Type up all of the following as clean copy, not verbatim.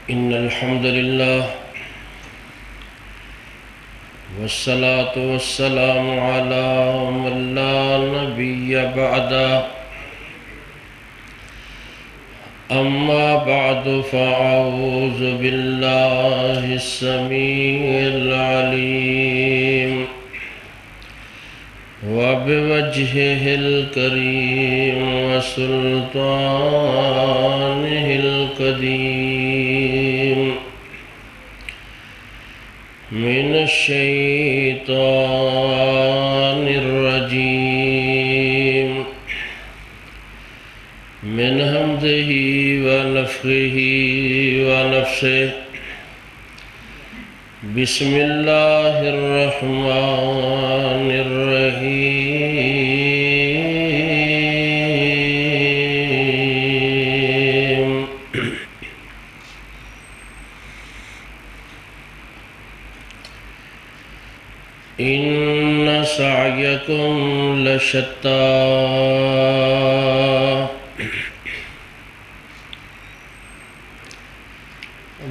إن الحمد لله والصلاة والسلام على من لا نبي بعده أما بعد فأعوذ بالله السميع العليم وبوجهه الكريم وسلطانه القديم من الشيطان الرجيم من همزه ونفخه ونفسه بسم الله الرحمن الرحيم إن سعيكم لشتى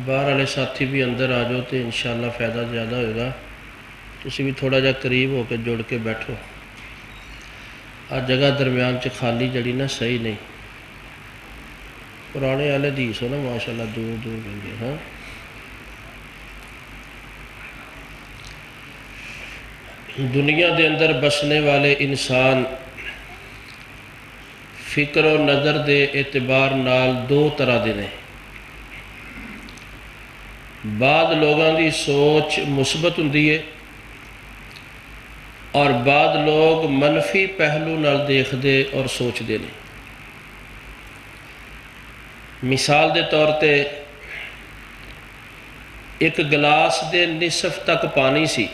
باہر والے ساتھی بھی اندر آ جاؤ تو انشاءاللہ فائدہ زیادہ ہوئے گا تسی بھی تھوڑا جا قریب ہو کے جڑ کے بیٹھو جگہ درمیان چ خالی جڑی نا صحیح نہیں پرانے والے حدیث ہو نا ماشاءاللہ دور دور گئے ہاں دنیا دے اندر بسنے والے انسان فکر و نظر دے اعتبار نال دو طرح دے نے بعض لوگوں دی سوچ مثبت ہوندی ہے اور بعض لوگ منفی پہلو نال دیکھ دے اور سوچ دے نے مثال دے طور تے ایک گلاس دے نصف تک پانی سی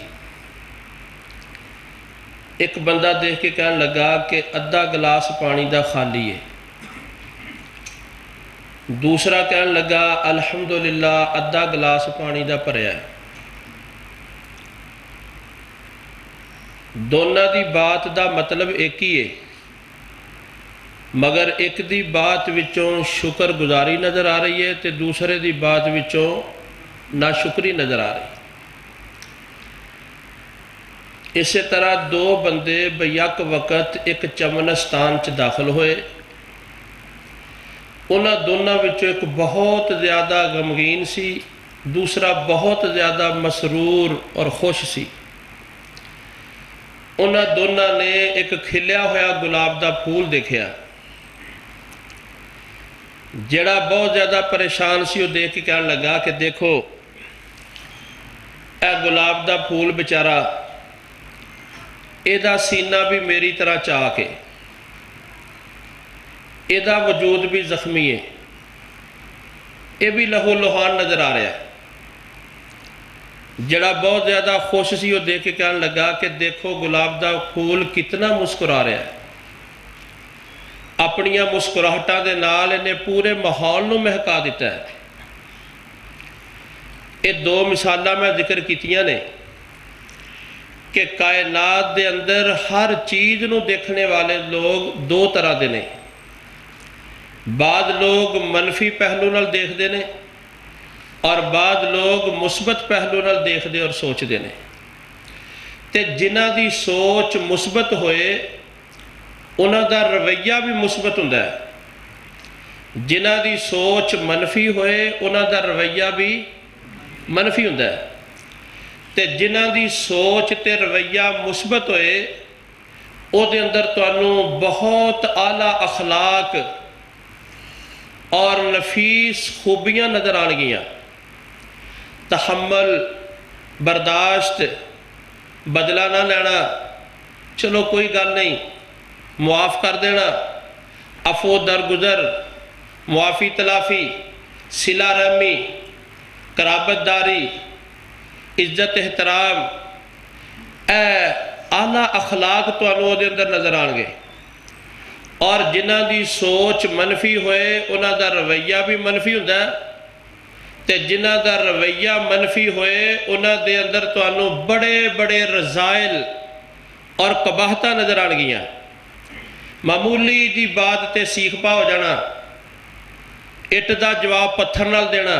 ایک بندہ دیکھ کے کہنے لگا کہ ادھا گلاس پانی دا خالی ہے دوسرا کہنے لگا الحمدللہ ادھا گلاس پانی دا بھریا ہے دونوں دی بات دا مطلب ایک ہی ہے مگر ایک دی بات وچوں شکر گزاری نظر آ رہی ہے تے دوسرے دی بات وچوں ناشکری نظر آ رہی ہے اسی طرح دو بندے بیک وقت ایک چمنستان چ داخل ہوئے انہاں دونوں وچوں ایک بہت زیادہ غمگین سی دوسرا بہت زیادہ مسرور اور خوش سی انہاں دونوں نے ایک کھلیا ہوا گلاب دا پھول دیکھیا جڑا بہت زیادہ پریشان سی وہ دیکھ کے کہنے لگا کہ دیکھو اے گلاب دا پھول بیچارہ ایدہ سینہ بھی میری طرح چاک ہے ایدہ وجود بھی زخمی ہے یہ بھی لہو لوہان نظر آ رہا ہے جڑا بہت زیادہ خوش سی وہ دیکھ کے کہنے لگا کہ دیکھو گلاب دا پھول کتنا مسکرا رہا ہے اپنیاں مسکراہٹاں دے نال انہیں پورے ماحول نو مہکا دیتا ہے یہ دو مثالہ میں ذکر کیتیاں نے کہ کائنات دے اندر ہر چیز نو دیکھنے والے لوگ دو طرح دے نے بعض لوگ منفی پہلو نال دیکھ دے نے اور بعض لوگ مثبت پہلو نال دیکھ دے اور سوچ دے نے تے جنہ دی سوچ مثبت ہوئے انہاں دا رویہ بھی مثبت ہوندا ہے جنہ دی سوچ منفی ہوئے انہاں دا رویہ بھی منفی ہوندا ہے تے جنہ دی سوچ تے رویہ مثبت ہوئے او دے اندر تانوں بہت اعلیٰ اخلاق اور نفیس خوبیاں نظر آن گیاں تحمل برداشت بدلہ نہ لینا چلو کوئی گل نہیں معاف کر دینا عفو درگزر معافی تلافی صلہ رحمی قرابت داری عزت احترام اے اعلیٰ اخلاق تانوں دے اندر نظر آن گے اور جنہ دی سوچ منفی ہوئے انہاں دا رویہ بھی منفی ہوندا ہے تے جنہ دا رویہ منفی ہوئے انہاں دے اندر تانوں بڑے بڑے رذائل اور قباحتاں نظر آن گیاں معمولی جی بات تے سیکھ پا ہو جانا اٹ دا جواب پتھر نال دینا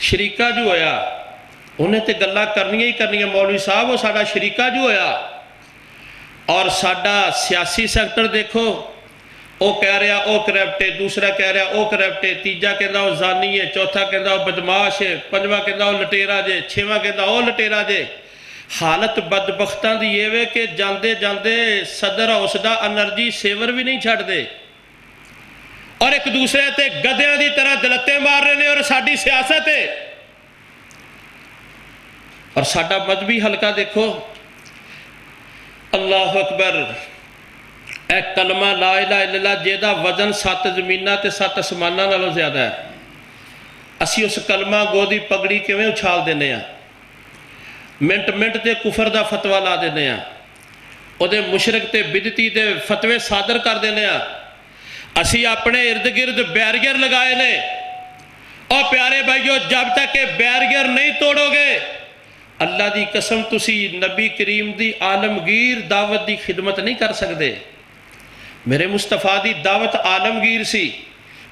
شریکہ جو ہویا انہیں تے گلہ کرنی ہی کرنی ہے، مولوی صاحب وہ ساڑا شریکہ جو ہویا، اور ساڑا سیاسی سیکٹر دیکھو، او کہہ رہا او کرپٹے، دوسرا کہہ رہا او کرپٹے، تیجا کہنا او زانی ہے، چوتھا کہنا او بدماش ہے، پنجواں کہنا او لٹیرا جے، چھواں کہنا او لٹیرا جے۔ حالت بدبختان دی یہ وے کہ جاندے جاندے صدر ہاؤس دا انرجی سیور بھی نہیں چھڑ دے، اور ایک دوسرے تے گدیاں دی طرح دلتے مار رہے نے، اور ساڑی سیاست ہے۔ اور ساڑا مذہبی حلقہ دیکھو، اللہ اکبر، اے کلمہ لا الہ الا اللہ جیدہ وزن 7 زمینہ تے 7 اسمانہ نالوں زیادہ ہے، اسی اس کلمہ گو دی پگڑی کے میں اچھال دینے ہیں، منٹ منٹ تے کفر دا فتوہ لا دینے ہیں، او دے مشرک تے بدتی دے فتوے صادر کر دینے ہیں، اسی اپنے ارد گرد بیرگر لگائے نے۔ اور پیارے بھائیو، جب تک کہ بیرگر نہیں توڑو گے، اللہ دی قسم تسی نبی کریم دی عالمگیر دعوت دی خدمت نہیں کر سکتے۔ میرے مصطفیٰ دی دعوت عالمگیر سی،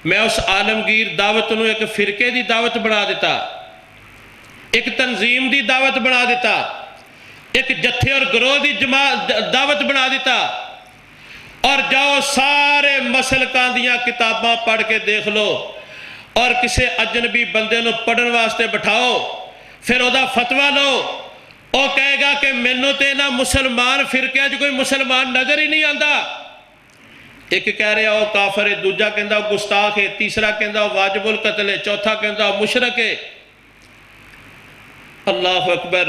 میں اس عالمگیر دعوت نو ایک فرقے دی دعوت بنا دیتا، ایک تنظیم دی دعوت بنا دیتا، ایک جتھے اور گروہ دی دعوت بنا دیتا، اور جاؤ سارے مسلکاں دیاں کتاباں پڑھ کے دیکھ لو، اور کسے اجنبی بندے نو پڑھن واسطے بٹھاؤ، پھر او دا فتوہ لو، او کہے گا کہ مینوں تے نہ مسلمان فرقے جو کوئی مسلمان نظر ہی نہیں آندا۔ ایک کہہ رہے او کافر ہے، دوجہ کہندا او گستاخ ہے، تیسرا کہندا او واجب القتل ہے، چوتھا کہندا او مشرک ہے۔ اللہ اکبر،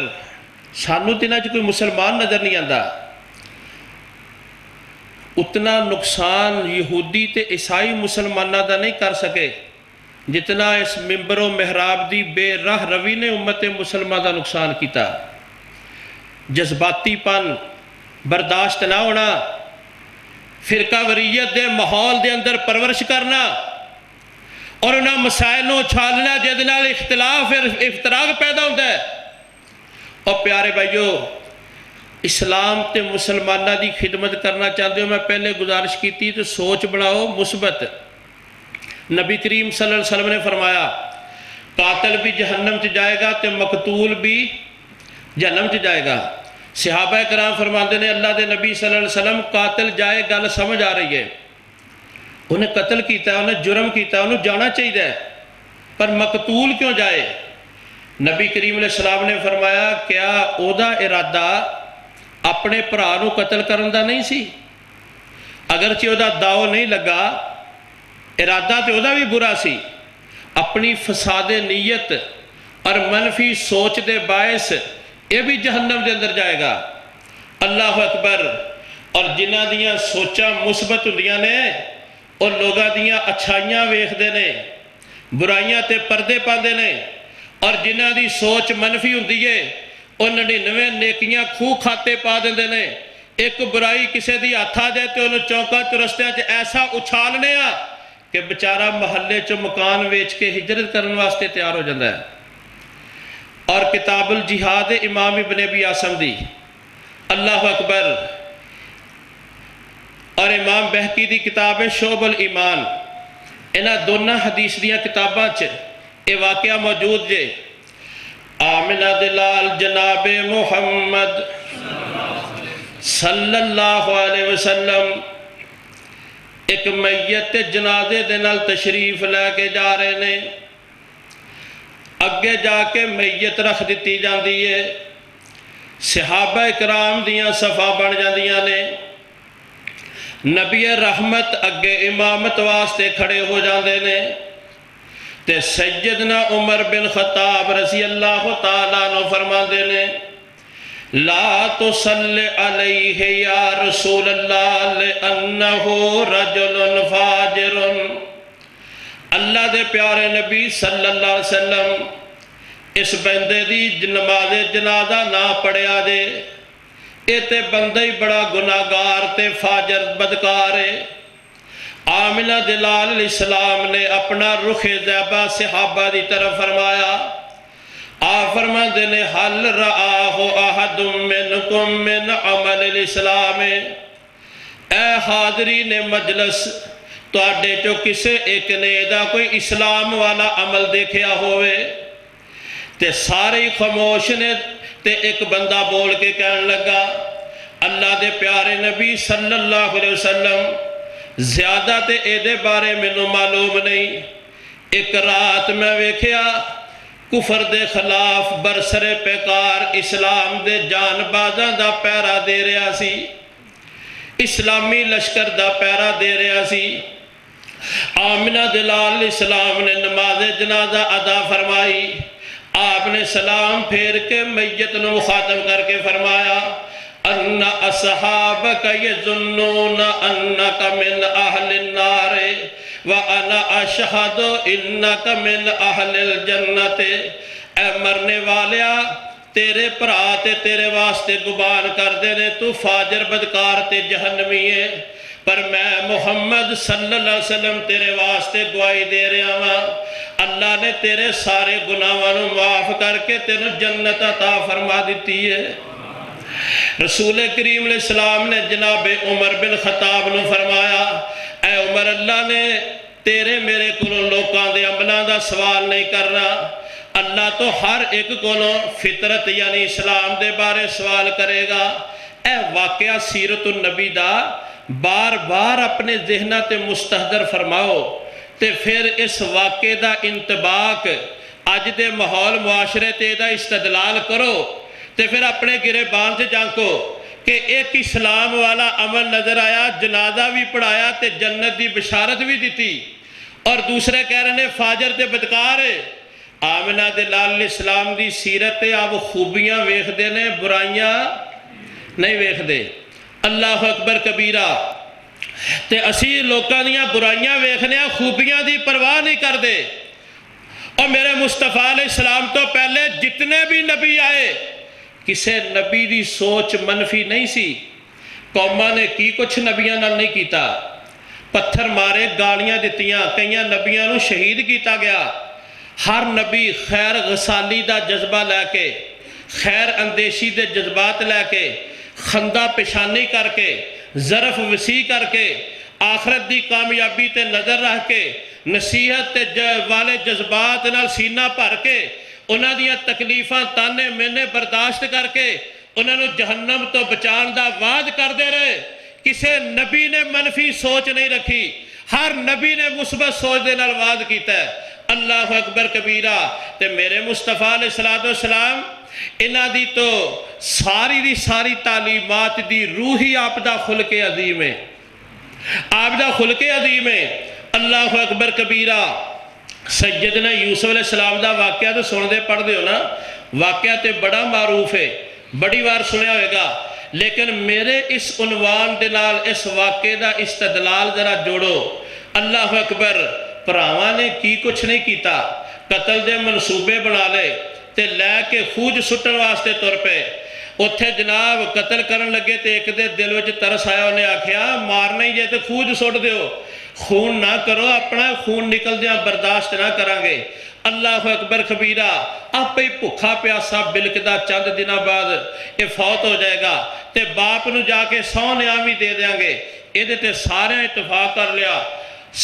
سانو تے نہ جو کوئی مسلمان نظر نہیں آندا۔ اتنا نقصان یہودی تے عیسائی مسلمانہ دا نہیں کر سکے جتنا اس ممبر و محراب دی بے راہ روی نے امت مسلمہ دا نقصان کیتا۔ جذباتی پن برداشت نہ ہونا، فرقہ وریت دے ماحول دے اندر پرورش کرنا، اور انہاں مسائل نو چھالنا جہدے نال اختلاف افتراق پیدا ہوتا ہے۔ اور پیارے بھائیو، اسلام تے مسلمانہ دی خدمت کرنا چاہتے ہو، میں پہلے گزارش کی تھی تو سوچ بڑھاؤ مثبت۔ نبی کریم صلی اللہ علیہ وسلم نے فرمایا قاتل بھی جہنم چ جائے گا تے مقتول بھی جہنم چ جائے گا۔ صحابہ کرام فرماتے ہیں اللہ دے نبی صلی اللہ علیہ وسلم قاتل جائے گل سمجھ آ رہی ہے، انہیں قتل کیتا ہے، انہیں جرم کیتا ہے، انہیں جانا چاہیے، پر مقتول کیوں جائے؟ نبی کریم علیہ السلام نے فرمایا کیا او دا ارادہ اپنے بھرا نو قتل کرن دا نہیں سی؟ اگرچہ او دا داؤ نہیں لگا، ارادہ تے او دا بھی برا سی، اپنی فساد نیت اور منفی سوچ دے باعث یہ بھی جہنم دے اندر جائے گا۔ اللہ اکبر۔ اور جنہ دیاں سوچاں مثبت ہوندیاں نے، اور لوگاں دیاں اچھائیاں ویکھدے نے، برائیاں تے پردے پاندے نے، اور جنہ دی سوچ منفی ہوندی ہے وہ 99 نیکیاں کھو کھاتے پا دیندے نے۔ ایک برائی کسے دی ہاتھ آ جائے تو انہوں چوکا چرستیاں چ ایسا اچھالنے آ کہ بچارہ محلے چ مکان ویچ کے ہجرت کرنے واسطے تیار ہو جاندہ ہے۔ اور کتاب الجہاد امام ابن ابی عاصم دی، اللہ اکبر، اور امام بہقی دی کتاب شعب الایمان، انہاں دونوں حدیث دیاں کتاباں چ یہ واقعہ موجود جے۔ آمنہ دلال جناب محمد صلی اللہ علیہ وسلم ایک میت جنازے دے نال تشریف لے کے جا رہے نے، اگے جا کے میت رکھ دیتی جاندی ہے، صحابہ اکرام دیاں صفا بن جاندیاں نے، نبی رحمت اگے امامت واسطے کھڑے ہو جاندے نے، تے سیدنا عمر بن خطاب رضی اللہ تعالیٰ عنہ فرماندے نے لا تصلی علیہ یا رسول اللہ لأنہو رجل فاجر۔ اللہ دے پیارے نبی صلی اللہ علیہ وسلم اس بندے دی نماز جنازہ نہ پڑھیا دے، اے تے بندہ ہی بڑا گناہگار تے فاجر بدکار ہے۔ آمنہ دلال علیہ السلام نے اپنا رخ زیبہ صحابہ دی طرف فرمایا، آپ فرماندے نے حل رآہ احد منکم من عمل الاسلام، اے حاضرین مجلس تو آڈے چو کسے ایک نے دا کوئی اسلام والا عمل دیکھیا ہوئے؟ تے سارے ہی خاموش نے تے ایک بندہ بول کے کہنے لگا اللہ دے پیارے نبی صلی اللہ علیہ وسلم زیادہ تے اے دے بارے مینوں معلوم نہیں، ایک رات میں ویکھیا کفر دے خلاف برسر پیکار اسلام دے جان بازاں دا پیرا دے رہا سی، اسلامی لشکر دا پیرا دے رہا سی۔ آمنہ دلال اسلام نے نماز جنازہ ادا فرمائی، آپ نے سلام پھیر کے میت نو مخاطب کر کے فرمایا ان اصحابک یظنون انک من اہل النار وانا اشہد انک من اہل الجنت، اے مرنے والیا تیرے پرا تے تیرے واسطے گبان کر دے نے تو فاجر بدکار تے جہنمی ہے، پر میں محمد صلی اللہ علیہ وسلم تیرے واسطے گواہی دے رہا ہوں اللہ نے تیرے سارے گناہاں نو معاف کر کے تینوں جنت عطا فرما دیتی ہے۔ رسول کریم علیہ السلام نے جناب عمر بن خطاب نو فرمایا اے عمر اللہ نے تیرے میرے کولوں لوکاں دے عملاں دا سوال نہیں کرنا، اللہ تو ہر ایک کولوں فطرت یعنی اسلام دے بارے سوال کرے گا۔ اے واقعہ سیرت النبی دا بار بار اپنے ذہنہ تے مستحضر فرماؤ تے پھر اس واقعے دا انطباق اج دے ماحول معاشرے تے دا استدلال کرو تے پھر اپنے گریبان سے جانکو کہ ایک اسلام والا عمل نظر آیا، جنازہ بھی پڑھایا تے جنت دی بشارت بھی دیتی، اور دوسرے کہہ رہے ہیں فاجر تے بدکار ہے۔ آمنہ دلال اسلام دی سیرت آپ خوبیاں ویکھ دے نے، برائیاں نہیں ویکھ دے۔ اللہ اکبر کبیرہ تے اسی لوکاں دیاں برائیاں ویکھنے خوبیاں دی پرواہ نہیں کر دے۔ اور میرے مصطفیٰ علیہ السلام تو پہلے جتنے بھی نبی آئے کسے نبی دی سوچ منفی نہیں سی، قوماں نے کی کچھ نبیاں نال نہیں کیتا، پتھر مارے گالیاں دتیاں، کئیاں نبیاں نو شہید کیتا گیا۔ ہر نبی خیر غسالی دا جذبہ لے کے، خیر اندیشی دے جذبات لے کے، خندہ پیشانی کر کے، ظرف وسیع کر کے، آخرت دی کامیابی تے نظر رکھ کے، نصیحت تے والے جذبات نال سینہ بھر کے، انہاں دیاں تکلیفاں تانے مینے برداشت کر کے انہاں نو جہنم تو بچان دا وعد کر دے رہے۔ کسے نبی نے منفی سوچ نہیں رکھی، ہر نبی نے مثبت سوچ دے نال وعد کیتا ہے۔ اللہ اکبر کبیرہ تے میرے مصطفیٰ علیہ السلام انہاں دی تو ساری دی ساری تعلیمات دی روحی آپ دا خلق عظیم ہے، آپ دا خلق عظیم ہے۔ اللہ اکبر کبیرہ سیدنا یوسف علیہ السلام دا واقعہ تو سن دے پڑھ دے ہو نا، واقعہ تے بڑا معروف ہے، بڑی بار سنیا ہوئے گا، لیکن میرے اس عنوان دے نال اس واقعے دا استدلال ذرا جوڑو۔ اللہ اکبر پراواں نے کی کچھ نہیں کیتا، قتل دے منصوبے بنا لے تے لے کے خوج سٹن واسطے تر پے، اتھے جناب قتل کرن لگے تے ایک دے دل وچ ترس آیا، انہیں آکھیا مارنا ہی جے تے خوج سٹ دیو، خون نہ کرو، اپنا خون نکل دیا برداشت نہ کرانگے۔ اللہ اکبر کبیرہ آپ ہی بھکھا پیاسا بلکدہ چند دنہ بعد یہ فوت ہو جائے گا تے باپ نو جا کے 100 نیامی دے دیں گے۔ یہ دیتے سارے اتفاق کر لیا،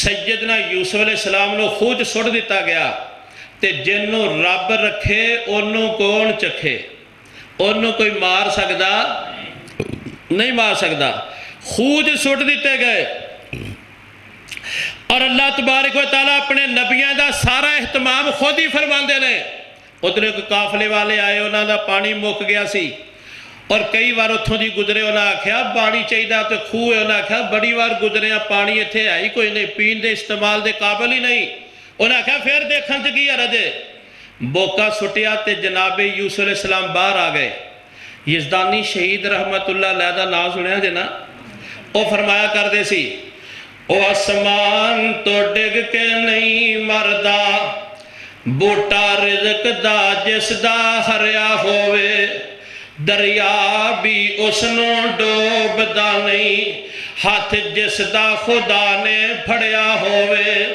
سیدنا یوسف علیہ السلام نو خوج سٹ دیتا گیا تے جنوں رب رکھے انہوں کون چکھے، انہوں کوئی مار سکدا نہیں، مار سکدا، خوج سٹ دیتے گئے۔ اور اللہ تبارک و تعالیٰ اپنے نبیان دا سارا اہتمام خود ہی فرماندے نے۔ ادھر ایک قافلے والے آئے، انہاں دا پانی مک گیا سی، اور کئی بار اتھوں دی گزرے، انہاں آکھیا پانی چاہیے تو خوہ ہے، انہاں آکھیا بڑی بار گزرے ہیں پانی ایتھے ہے ہی کوئی نہیں، پین دے استعمال دے قابل ہی نہیں۔ انہاں آکھیا پھر دیکھن چ کی عرض ہے، بوکا سٹیا تے جناب یوسف علیہ السلام باہر آ گئے۔ یزدانی شہید رحمت اللہ علیہ دا نام سنیا جے نا، وہ فرمایا کر دے سی او آسمان تو ڈگ کے نہیں مردا، بوٹا رزق دا جس دا ہریا ہوئے، دریا بھی اس نو ڈوب دا نہیں، ہاتھ جس دا خدا نے پھڑیا ہوئے،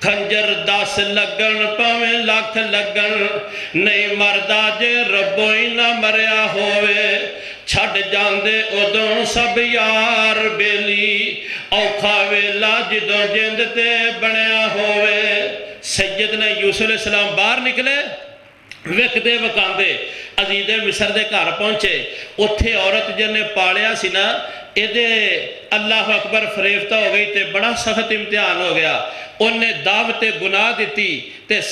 کھنجر 10 لگن پاویں لکھ لگن، نہیں مردا جے ربوں ہی نہ مریا ہوئے، چھڑ جاندے ادوں سب یار بیلی، اوکھا ویلا جدوں جند تے بنیا ہوئے۔ سیدنا یوسف علیہ السلام باہر نکلے، ਵਿਕਦੇ ਵਕਾਉਂਦੇ ਅਜ਼ੀਜ਼ ਮਿਸਰ ਦੇ ਘਰ ਪਹੁੰਚੇ। ਉੱਥੇ ਔਰਤ ਜਿਹਨੇ ਪਾਲਿਆ ਸੀ ਨਾ, ਇਹਦੇ ਅੱਲਾਹੁ ਅਕਬਰ ਫਰੇਫਤਾ ਹੋ ਗਈ ਤੇ ਬੜਾ ਸਖਤ ਇਮਤਿਹਾਨ ਹੋ ਗਿਆ। ਉਹਨੇ ਦਾਵਤ ਗੁਨਾਹ ਦਿੱਤੀ ਤੇ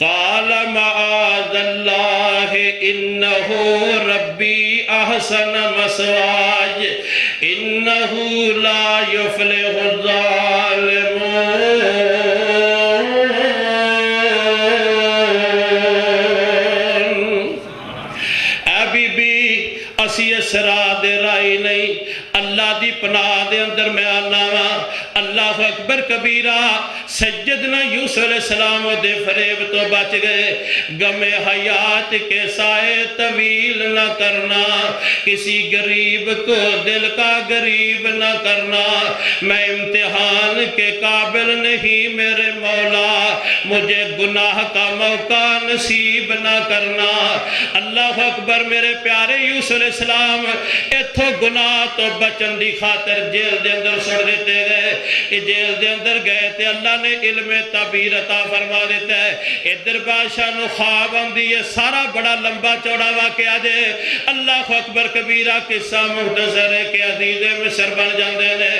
قال معاذ الله إنه ربي أحسن مثواي إنه لا يفلح الظالمون۔ اے بی بی اسی اس راہ دے رائی نہیں، اللہ دی پناہ دے اندر میں آنا وا۔ اللہ اکبر کبیرہ، سیدنا یوسف علیہ السلام دے فریب تو بچ گئے۔ غم حیات کے سائے طویل نہ کرنا، کسی غریب کو دل کا غریب نہ کرنا، میں امتحان کے قابل نہیں میرے مولا، مجھے گناہ کا موقع نصیب نہ کرنا۔ اللہ اکبر، میرے پیارے یوسف علیہ السلام اتھو گناہ تو بچن دی خاطر جیل دے اندر سڑ دیتے گئے۔ جیل دے اندر گئے تے اللہ نے علم تعبیر عطا فرما دیتا ہے۔ ادھر بادشاہ نو خواب آندی ہے، سارا بڑا لمبا چوڑا واقعہ دے۔ اللہ اکبر کبیرہ قصہ مختصر ہے کہ عزیز مصر بن جاندے نے۔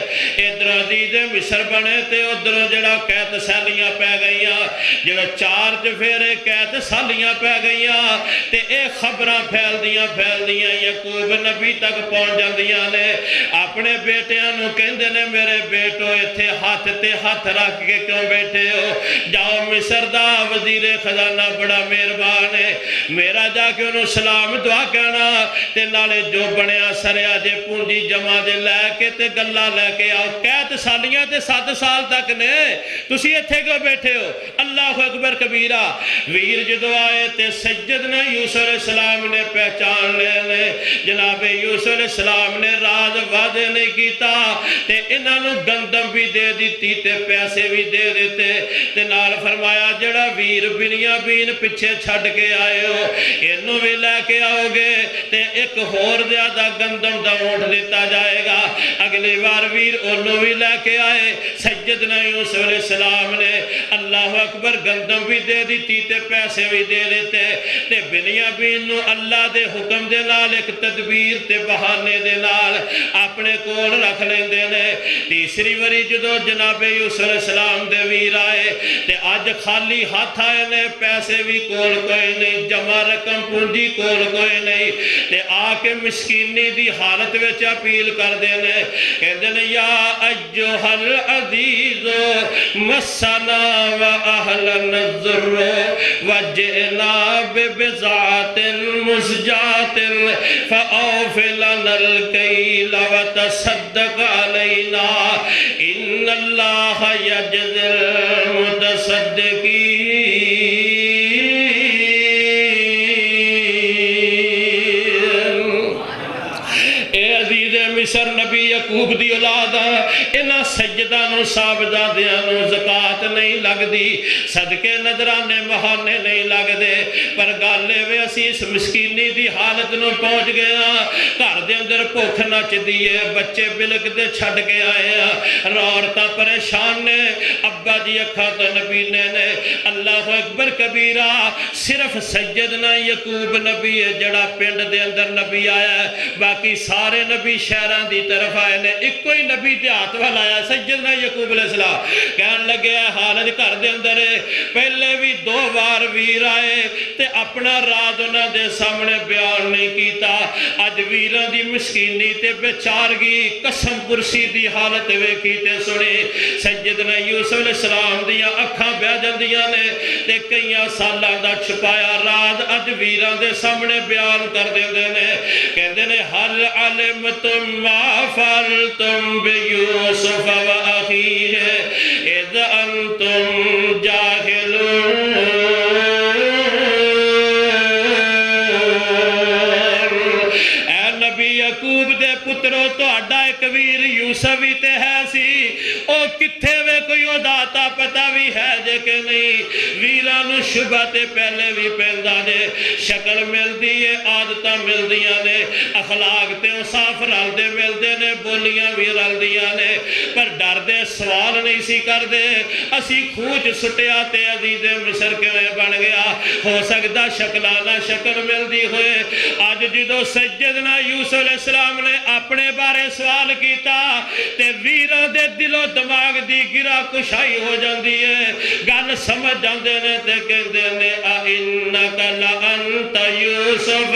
ادھر عزیز مصر بنے تے ادھر جڑا قید سالیاں پہ گئیاں، جڑا 4 چفیرے قید سالیاں پہ گئیاں تے اے خبراں پھیل دیاں یعقوب نبی تک پہنچ جاندیاں نے۔ اپنے بیٹیاں نو کہندے نے، میرے بیٹو اتھے ہاتھ تے ہاتھ رکھ کے کیوں بیٹھے ہو؟ جاؤ مصر دا وزیر خزانہ بڑا مہربان ہے، میرا جا کے انہوں سلام دعا کہنا تے نالے جو بنیا سریا جے پونجی جمع دے لے کے تے گلہ لے کے آؤ۔ قید سالیاں تے 7 سال تک نے، تسی اتھے کیوں بیٹھے ہو؟ اللہ اکبر کبیرہ۔ ویر جدو آئے تے سیدنا یوسف علیہ السلام نے پہچان لے جناب یوسف علیہ السلام نے راز واضح نہیں کیتا تے انہاں نو گندم بھی دے دیتی تے پیسے بھی دے دیتے تے نال فرمایا جڑا ویر بنیامین پیچھے چھڑ کے آئے ہو انہوں بھی لے کے آؤ گے تے ایک ہور زیادہ گندم دا اونٹ دیتا جائے گا۔ اگلی بار ویر انہوں بھی لے کے آئے، سیدنا یوسف علیہ السلام نے اللہ اکبر گندم بھی دے دیتی تے پیسے بھی دے دیتے تے بنیامین نو اللہ دے حکم دے نال ایک تدبیر تے بہانے دے نال اپنے کول رکھ لیندے نے۔ تیسری وری جدو جناب یوسف علیہ السلام دے ویر آئے تے آج خالی ہاتھ آئے نے، پیسے بھی کول کوئی نہیں، جمع رقم پونجی کول کوئی نہیں تے آ کے مسکینی دی حالت وچ اپیل کر دینے، کہندے نے یا ایھا العزیز مسنا و اہلنا الضر وجئنا ببضاعۃ مزجاۃ فاوف لنا الکیل وتصدق علینا ان اللہ یجزی المتصدقین۔ اے عزیز مصر نبی یعقوب دی اولاد انہاں سجدہ نو صاحبزادیاں نو زکات نہیں لگ دی، صدقے نظرانے مہانے نہیں لگ دے، پر گالے وے اسی اس مسکینی دی حالت نو پہنچ گیا، گھر دے اندر بھوک نچ دیئے، بچے بلک دے چھڑ کے آئے ہیں، عورتاں پریشان نے، ابا جی اکھا تو نبی نے اللہ اکبر کبیرہ۔ صرف سیدنا یعقوب نبی ہے جڑا پنڈ دے اندر نبی آیا ہے، باقی سارے نبی شہران دی طرف آئے نے، ایک کوئی نبی دیہات والا آیا سیدنا یعقوب علیہ السلام کہن لگے حالت گھر دے اندر ہے۔ پہلے بھی 2 بار ویر آئے تے اپنا راز انہاں دے سامنے بیان نہیں کیتا، اج ویران دی مسکینی تے بیچارگی قسم پرسی دی حالت ویکھی تے سنی، سیدنا یوسف علیہ السلام دیاں اکھاں بہ جاندیاں نے تے کئیاں سالاں دا چھپایا راز اج ویران دے سامنے بیان کر دیندے نے، کہندے نے حل علمتم ما فعلتم بیوسف و اخیہ اذ انتم جاہلون۔ اے نبی یعقوب دے پترو تہاڈا ایک ویر یوسف ہی تے ہے سی، او کتھے وے کوئی او داتا پتہ بھی ہے جے کہ نہیں ویرانو شبہ تے پہلے بھی پہندا جے شکل ملدی ہے عادتہ ملدیاں نے اخلاق تے صاف رل دے ملدے نے بولیاں بھی رل دیاں نے پر ڈر دے سوال نہیں سی کر دے اسی خوچ سٹیا تے عزیز مصر کیویں بن گیا ہو سکتا شکلانہ شکل ملدی ہوئے آج جدو سیدنا یوسف علیہ السلام نے اپنے بارے سوال کیتا تے ویران دے دل و دماغ دی گرا کشائی ہو جاندی ہے گل سمجھ جاندے نے تے کہندے نے اِنَّكَ لَأَنْتَ یوسف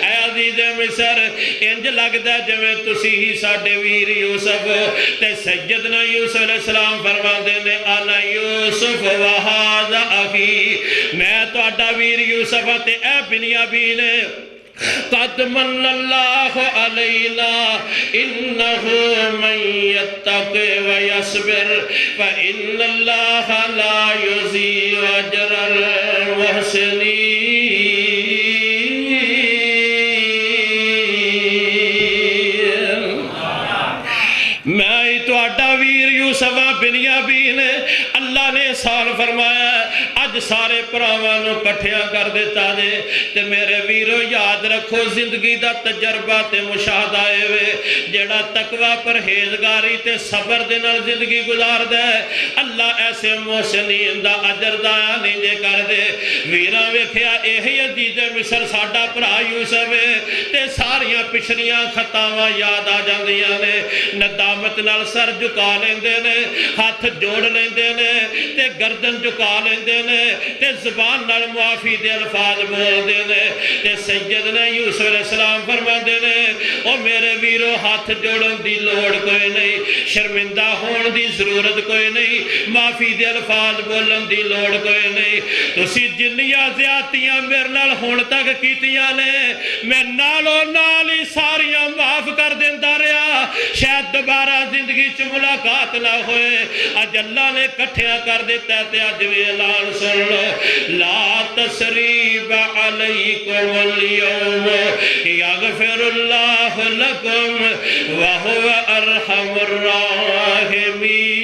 اے عزیز مصر انج لگدا جویں تسی ہی ساڈے ویر یوسف تے سیدنا یوسف علیہ السلام فرماندے نے انا یوسف وہذا اخی میں تہاڈا ویر یوسف تے اے بنیامین قد من اللہ علینا انہو من یتق ویصبر فإن اللہ لا یضیع اجر المحسنین میں تو اڈا ویر یوسف بنیامین اللہ نے سال فرمایا اج سارے پراوانوں کٹھیاں کر دیتا دے تے میرے ویرو یاد رکھو زندگی دا تجربہ تے مشاہدہ وے جڑا تقوی پرہیزگاری تے صبر دے نال زندگی گزار دے اللہ ایسے محسنین دا اجر ضائع نہیں دے کر دے ویراں ویکھیا اہی عزیز مصر ساڈا بھرا یوسف تے ساریاں پچھلیاں خطاواں یاد آ جاندیاں نے ندامت نال سر جھکا لیندے نے ہاتھ جوڑ لیندے نے تے گردن جھکا لیندے نے تے زبان نال معافی دے الفاظ بول دے نے تے سیدنا یوسف علیہ السلام فرماندے نے او میرے ویرو ہاتھ جوڑن دی لوڑ کوئی نہیں شرمندہ ہون دی ضرورت کوئی نہیں معافی دے الفاظ بولن دی لوڑ کوئی نہیں تسی جنیاں زیادتیاں میرے نال ہون تک کیتیاں نے میں نالو نال ہی ساریاں معاف کر دیندا رہیا شاید دوبارہ زندگی چ ملاقات نہ ہوئے اج اللہ نے کٹھیاں کر دیتا ہے تے اج بھی اعلان سن لو لا تسریب علیکم اليوم یغفر اللہ لکم وہو ارحم الراحمین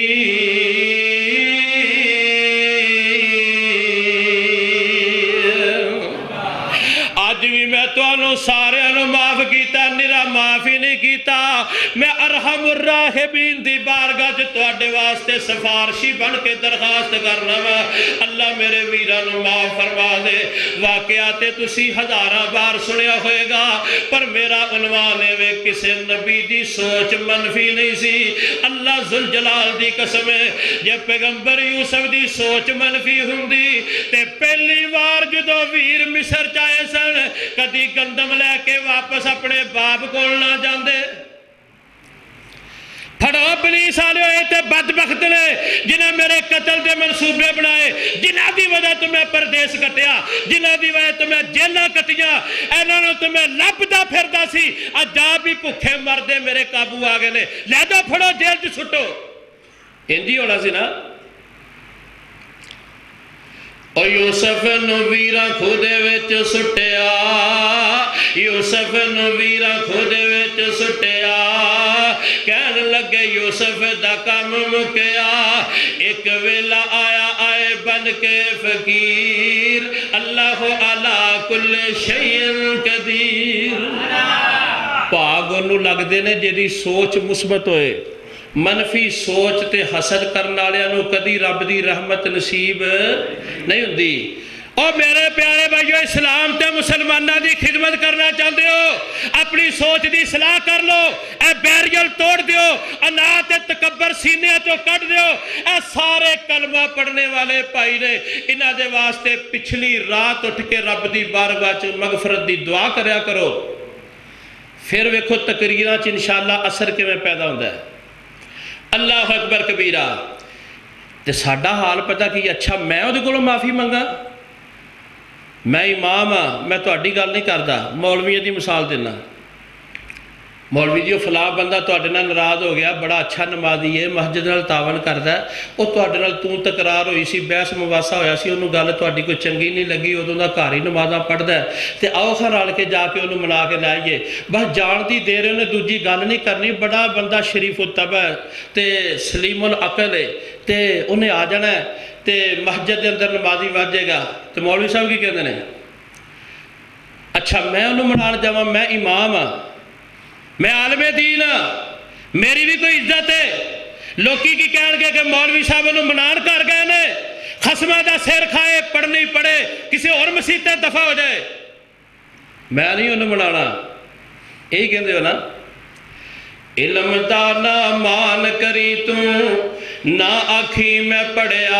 آج بھی میں تو سارے معاف کیتا نرا معاف ہی نہیں کیتا میں ارحم الراحمین دی بارگاہ تواڈے واسطے سفارشی بن کے درخواست کرنا وا اللہ میرے ویراں نوں معاف فرما دے واقعات تسی ہزاراں بار سنیا ہوئے گا پر میرا عنوان ہے کسے نبی دی سوچ منفی نہیں سی اللہ ذوالجلال دی قسم ہے جے پیغمبر یوسف دی سوچ منفی ہوندی تے پہلی بار جدو ویر مصر چائے سن کدی گندم لے کے واپس اپنے باپ کول نہ جاندے پھڑو پولیس والے ہوئے تے بدبخت نے جنہیں میرے قتل دے منصوبے بنائے جنہ دی وجہ تمہیں پردیس کٹیا جنہ دی وجہ تمہیں جیلہ کٹیا انہوں نے تمہیں لبدا پھردا سی اجا بھی بھوکے مردے میرے قابو آگے نے لے دو پھڑو جیل چ سٹو انجی ہونا سی نا او یوسف نو ویراں کھودے وچ سٹیا یوسف نو ویراں کھودے وچ سٹیا کہن لگے یوسف دا کام مکیا ایک ویلا آیا آئے بن کے فقیر اللہ علی کل شیء قدیر پاگ انہوں لگ دے نے جیدی سوچ مثبت ہوئے منفی سوچ تے حسد کرنا لیا نو کدی رب دی رحمت نصیب نہیں ہوندی اور میرے پیارے بھائیو اسلام تے مسلمانہ دی خدمت کرنا چاہتے ہو اپنی سوچ دی اصلاح کر لو اے بیریل توڑ دیو انا تے تکبر سینے تو کٹ دیو اے سارے کلمہ پڑھنے والے پائی نے انہاں دے واسطے پچھلی رات اٹھ کے رب دی بارگاہ چ مغفرت دی دعا کریا کرو پھر ویکھو تقریراں چ انشاءاللہ اثر کیویں پیدا ہوندا ہے اللہ اکبر کبیرہ تے ساڈا حال پتہ کی اچھا میں اودے کولوں معافی منگا میں امام ہاں میں تہاڈی گل نہیں کردا مولویاں دی مثال دینا مولوی جی فلاں بندہ تہاڈے نال ناراض ہو گیا بڑا اچھا نمازی ہے مسجد نال تعاون کردا ہے او تہاڈے نال توں تکرار ہوئی سی بحث مباحثہ ہویا سی اونوں گل تہاڈی کوئی چنگی نہیں لگی اودوں دا گھر ہی نمازاں پڑھدا ہے تے آؤ خا رل کے جا کے اونوں منا کے لے آئیے بس جان دی دیر اونے دوجی گل نہیں کرنی بڑا بندہ شریف الطبع تے سلیم العقل ہے تے انہیں آ جانا ہے تے مسجد کے اندر نمازی واجے گا تو مولوی صاحب کی کہتے ہیں اچھا میں انہوں منان جاواں، میں امام ہاں، میں عالم دین ہاں، میری بھی کوئی عزت ہے، لوکی کی کہن گے کہ مولوی صاحب انہوں منان کر گئے نے، خسمہ دا سیر کھائے پڑھنی پڑھے کسی اور مسیطے دفع ہو جائے، میں نہیں انہوں منانا، یہی کہندے ہو نا۔ علم دا نہ مان کری تو نہ آکھی میں پڑھیا،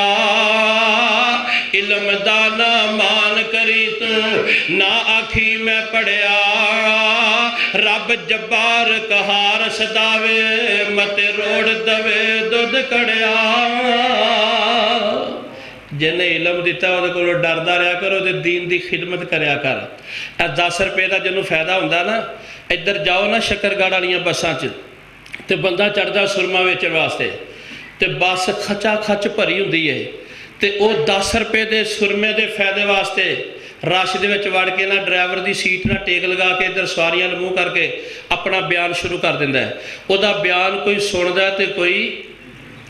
علم دا نہ مان کری تو نہ آکھی میں پڑھیا، رب جبار کہار صداوے مت روڑ دوے دودھ کڑیا۔ جنہیں علم دیتا وہ کو ڈردہ رہا کرو دے دین دی خدمت کریا کر۔ 10 روپے دا جنہوں فائدہ ہوندہ نا، ادھر جاؤ نا شکر گاڑ والیاں بساں چ تے بندہ چڑھدا سرما ویچن واسطے تے بس کھچا کھچ بھری ہوندی ہے تے او 10 روپے دے سرمے دے فائدے واسطے رش دے وچ وڑ کے نہ ڈرائیور دی سیٹ نہ ٹیک لگا کے ادھر سواریاں منہ کر کے اپنا بیان شروع کر دیندا ہے۔ او دا بیان کوئی سندا ہے تے کوئی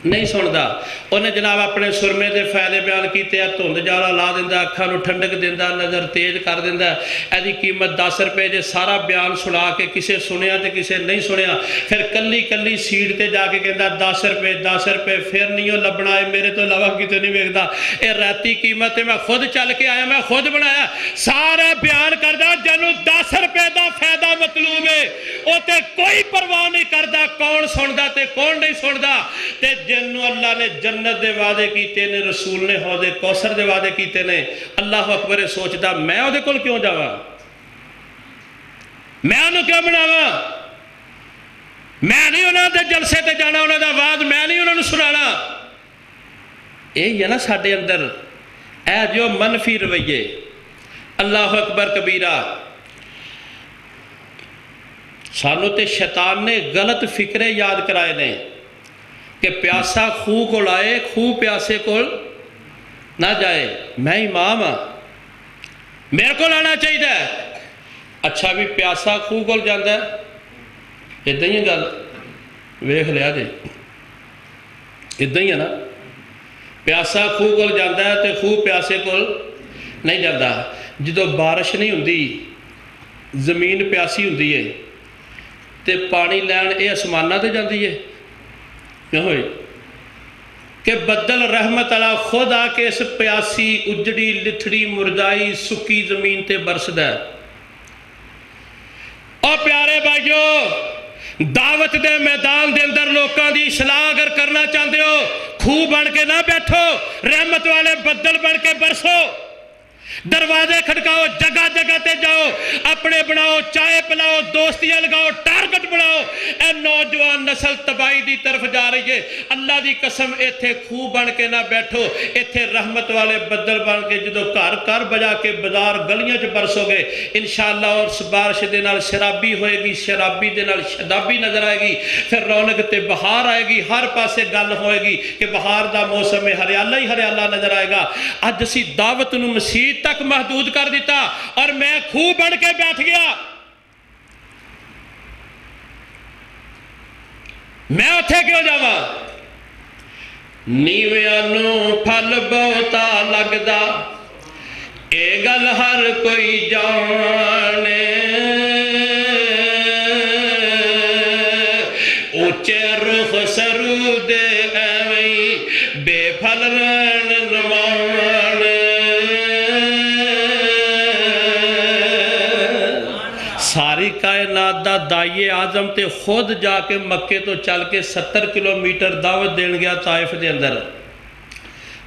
نہیں سندا، انہیں جناب اپنے سرمے دے فائدے بیان کیتے ہیں، دھند جالا لا دیندا، اکھاں نوں ٹھنڈک دیندا، نظر تیز کر دیندا، ایدی قیمت 10 روپے جے سارا بیان سنا کے کسے سنیا تے کسے نہیں سنیا، پھر کلی کلی سیٹ تے جا کے کہندا 10 روپے پھر نہیں لبنا ہے میرے تو علاوہ کتے نہیں ویکھدا، اے راتی قیمت ہے، میں خود چل کے آیا، میں خود بنایا، سارا بیان کردا جنوں 10 روپے دا فائدہ مطلوب ہے، او تے کوئی پرواہ نہیں کردا کون سندا تے کون نہیں سندا، تے جنوں اللہ نے جنت دے وعدے کیتے نے، رسول نے حوض کوثر دے وعدے کیتے نے، اللہ اکبر سوچدا میں او دے کول کیوں جاواں، میں انہوں کیوں بناواں، میں نہیں انہوں دے جلسے تے جانا، انہوں دا وعد میں نہیں انہوں نے سنانا۔ یہ نا ساڈے اندر اے جو منفی رویے، اللہ اکبر کبیرہ، سانوں تے شیطان نے غلط فکرے یاد کرائے نے کہ پیاسا خوہ کو لائے، خوہ پیاسے کو نہ جائے، میں امام ہاں میرے کو لانا چاہیے، اچھا بھی پیاسا خوہ کو جاندہ ہے، ادھا ہی ہے گل ویکھ لیا جے، ادھا ہی ہے نا، پیاسا خوہ کو جاندہ ہے تے خوہ پیاسے کو نہیں جاندہ، جدو بارش نہیں ہوندی زمین پیاسی ہوندی ہے تے پانی لین اے اسمانہ تے جاندی ہے کیوں ہوئی کہ بدل رحمت اللہ خود آ کے اس پیاسی اجڑی لتھڑی مردائی سکی زمین تے برسد ہے۔ اور پیارے بھائیو دعوت دے میدان دے اندر لوکاں دی اصلاح اگر کرنا چاہتے ہو، خوہ بن کے نہ بیٹھو، رحمت والے بدل بن کے برسو، دروازے کھڑکاؤ، جگہ جگہ تے جاؤ، اپنے بناؤ، چائے پلاؤ، دوستیاں لگاؤ، ٹارگٹ بناؤ، اے نوجوان نسل تباہی دی طرف جا رہی ہے، اللہ دی قسم ایتھے خوہ بن کے نہ بیٹھو، ایتھے رحمت والے بدل بن کے جدو کار بجا کے بازار گلیاں چ برسو گے انشاءاللہ، اور بارش دے نال شرابی ہوئے گی، شرابی دے نال شدابی نظر آئے گی، پھر رونق تے بہار آئے گی، ہر پاسے گل ہوئے گی کہ بہار دا موسم میں ہریالہ ہی ہریالہ نظر آئے گا۔ اج اسی دعوت نو مسیح تک محدود کر دیتا اور میں خوہ بن کے بیٹھ گیا، میں اتھے کیوں جاواں، نیویاں نو پھل بہتا لگدا، اے گل ہر کوئی جانے، اونچے رخ سرود ایویں بے پھل رہن نمانے، ساری کائنات دا دائی اعظم تے خود جا کے مکے تو چل کے 70 کلومیٹر دعوت دین گیا طائف دے اندر،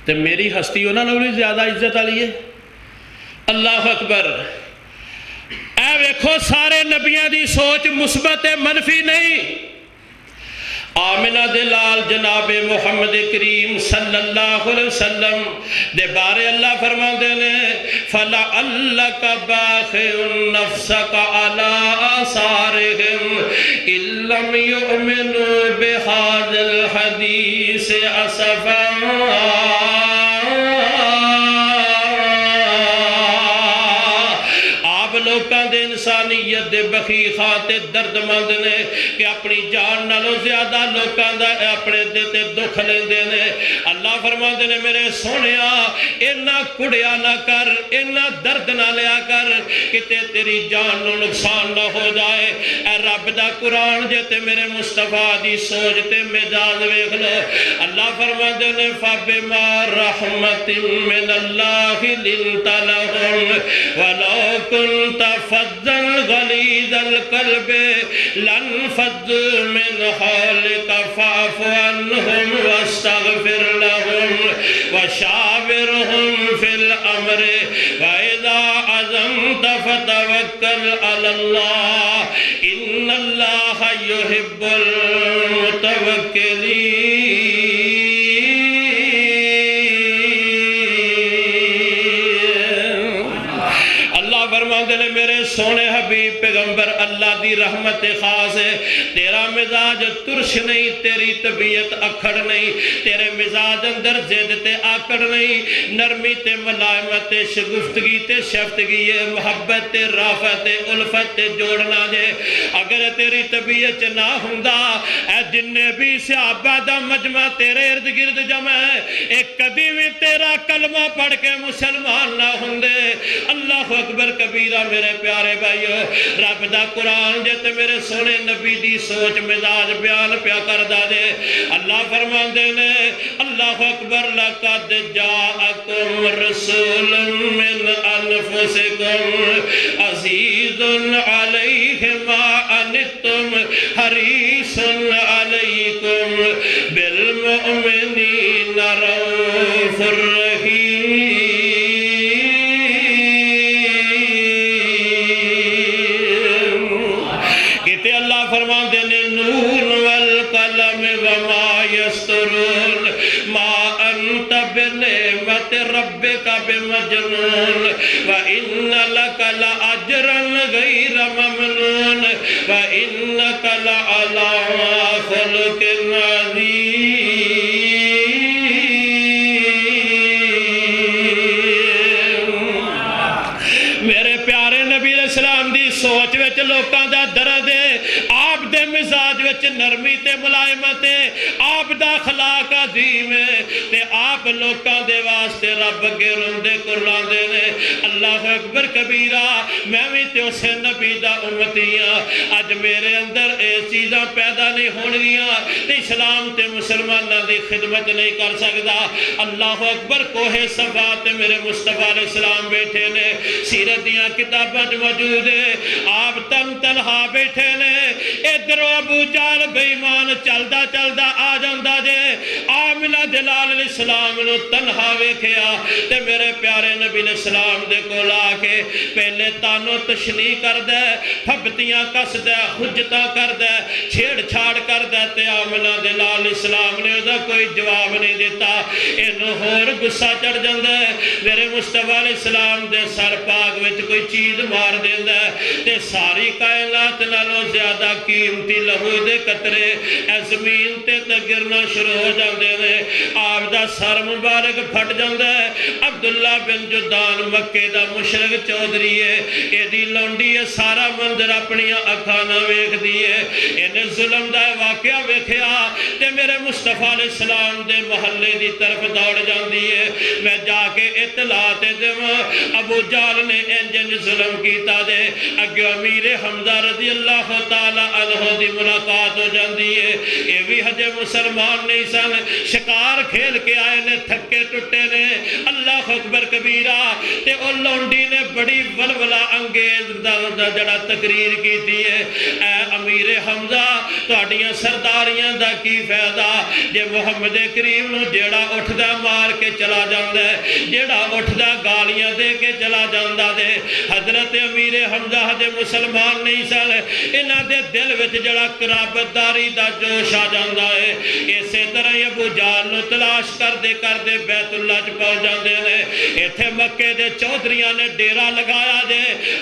تے میری ہستی انہاں نے بھی زیادہ عزت آلی ہے، اللہ اکبر۔ اے ویکھو سارے نبیاں دی سوچ مثبت منفی نہیں۔ آمنہ دلال جناب محمد کریم صلی اللہ علیہ وسلم دے بارے اللہ فرمان دینے فَلَعَلَّكَ بَاخِعٌ نَفْسَكَ عَلَىٰ آثَارِهِمْ إِن لَّمْ يُؤْمِنُوا بِهَٰذَا الْحَدِيثِ أَسَفًا۔ لوکاں دے انسانیت دے بخی خاتے درد مند نے کہ اپنی جان نالوں زیادہ لوکاں دا اپنے دے تے دکھ لیندے نے اللہ فرماندے نے میرے سونیا اینا کڑیا نہ کر اینا درد نہ لیا کر کہ تیری جان نو نقصان نہ ہو جائے اے رب دا قرآن جے تے میرے مصطفیٰ دی سوچ تے مزاج ویکھ لو اللہ فرماندے نے فبما رحمت من اللہ لنت لهم ولو كنت فظا غليظ القلب لانفضوا من حولك فاعف عنهم واستغفر لهم وشاورهم في الأمر وإذا عزمت فتوكل على الله إن الله يحب المتوكلين فرماندے نے میرے سونے حبیب پیغمبر اللہ دی رحمت خاص ہے تیرا مزاج ترش نہیں تیری طبیعت اکھڑ نہیں تیرے مزاج اندر زد تے آکڑ نہیں نرمی تے ملائمت تے شگفتگی تے شفتگی محبت تے رافت تے الفت تے جوڑنا جے اگر تیری طبیعت نہ ہوندا اے جننے بھی صحابہ دا مجمع تیرے ارد گرد جمع ہے ایک کبھی بھی تیرا کلمہ پڑھ کے مسلمان نہ ہوندے اللہ اکبر کبیرہ میرے پیارے بھائیو رب دا قرآن جے تے میرے سونے نبی دی سوچ مزاج بیان پیا کر دا دے اللہ فرماندے نے اللہ اکبر لقد جاءکم رسول من انفسکم عزیز علیہ ما عنتم حریص علیکم بالمؤمنین رؤوف الرحیم فرمان دینے نون والقلم وما یسترون ما انت بنعمت ربک بمجنون وإن لک لأجرا غیر ممنون وإنک لعلی خلق عظیم میرے پیارے نبی علیہ السلام دی سوچ وچ لوکاں دا درد ہے آپ دے مزاج وچ نرمی تے ملائمت ہے آپ دا اخلاق عظیم ہے تے آپ لوکاں دے واسطے رب اگے روندے کراندے نے اللہ اکبر کبیرہ میں بھی تے اسے نبی دا امتیاں اج میرے اندر اے چیزاں پیدا نہیں ہونگیاں تے اسلام تے مسلمانہ دی خدمت نہیں کر سکدا اللہ اکبر کوہ صفا تے میرے مصطفیٰ علیہ السلام بیٹھے نے سیرت دیاں کتاباں موجود ہے آپ تنہا بیٹھے نے ادھر ابو جہل بے ایمان چلدا چلدا آ جاندا جے آمنہ دلال علیہ السلام نو تنہا ویکھیا تے میرے پیارے نبی علیہ السلام دے کول آ کے پہلے تانو تشنیع کر دے پھبتیاں کس دے حجتاں کر دے چھیڑ چھاڑ کر دے تے آمنہ دلال علیہ السلام نے دا کوئی جواب نہیں دیتا اینو ہور غصہ چڑھ جاندا ہے میرے مصطفیٰ علیہ السلام دے سر پاک وچ کوئی چیز مار دیندا ہے تے ساری کائنات نالوں زیادہ قیمتی لہو دے قطرے اے زمین تے گرنا شروع ہو جاندے نے آپ دا سر مبارک پھٹ جاندا ہے عبداللہ بن جدان مکے دا مشرک چودھری ہے اے دی لونڈی ہے سارا منظر اپنی اکھانا ویکھ دیئے انہیں ظلم دا واقعہ ویکھیا تے میرے مصطفیٰ علیہ السلام دے محلے دی طرف دوڑ جاندی ہے میں جا کے اطلاع تے دوں ابو جہل نے انجن ظلم کیتا دے اگے امیر حمزہ رضی اللہ تعالیٰ عنہ دی ملاقات ہو جاندی ہے یہ بھی حجے مسلمان نہیں سن شکار کھیل کے آئے نے تھکے ٹوٹے نے اللہ اکبر کبیرہ تے ان لونڈی نے بڑی ولولہ انگیز دا جڑا تقریر کی تھی ہے اے امیر حمزہ تہاڈیاں سرداریاں دا کی فائدہ جے محمد کریم نو جیڑا اٹھدا مار کے چلا جاندا ہے جیڑا اٹھدا گالیاں دے کے چلا جاندا دے حضرت امیر حمزہ حجے مسلمان نہیں سن انہاں دے دل وچ جڑا قرابت داری دا جوش آ جاندا ہے اسی طرح ابو جہل نو تلاش کر دے بیت اللہ چ پہنچ جاندے نے ایتھے مکے دے چودھریاں نے ڈیرا لگایا جے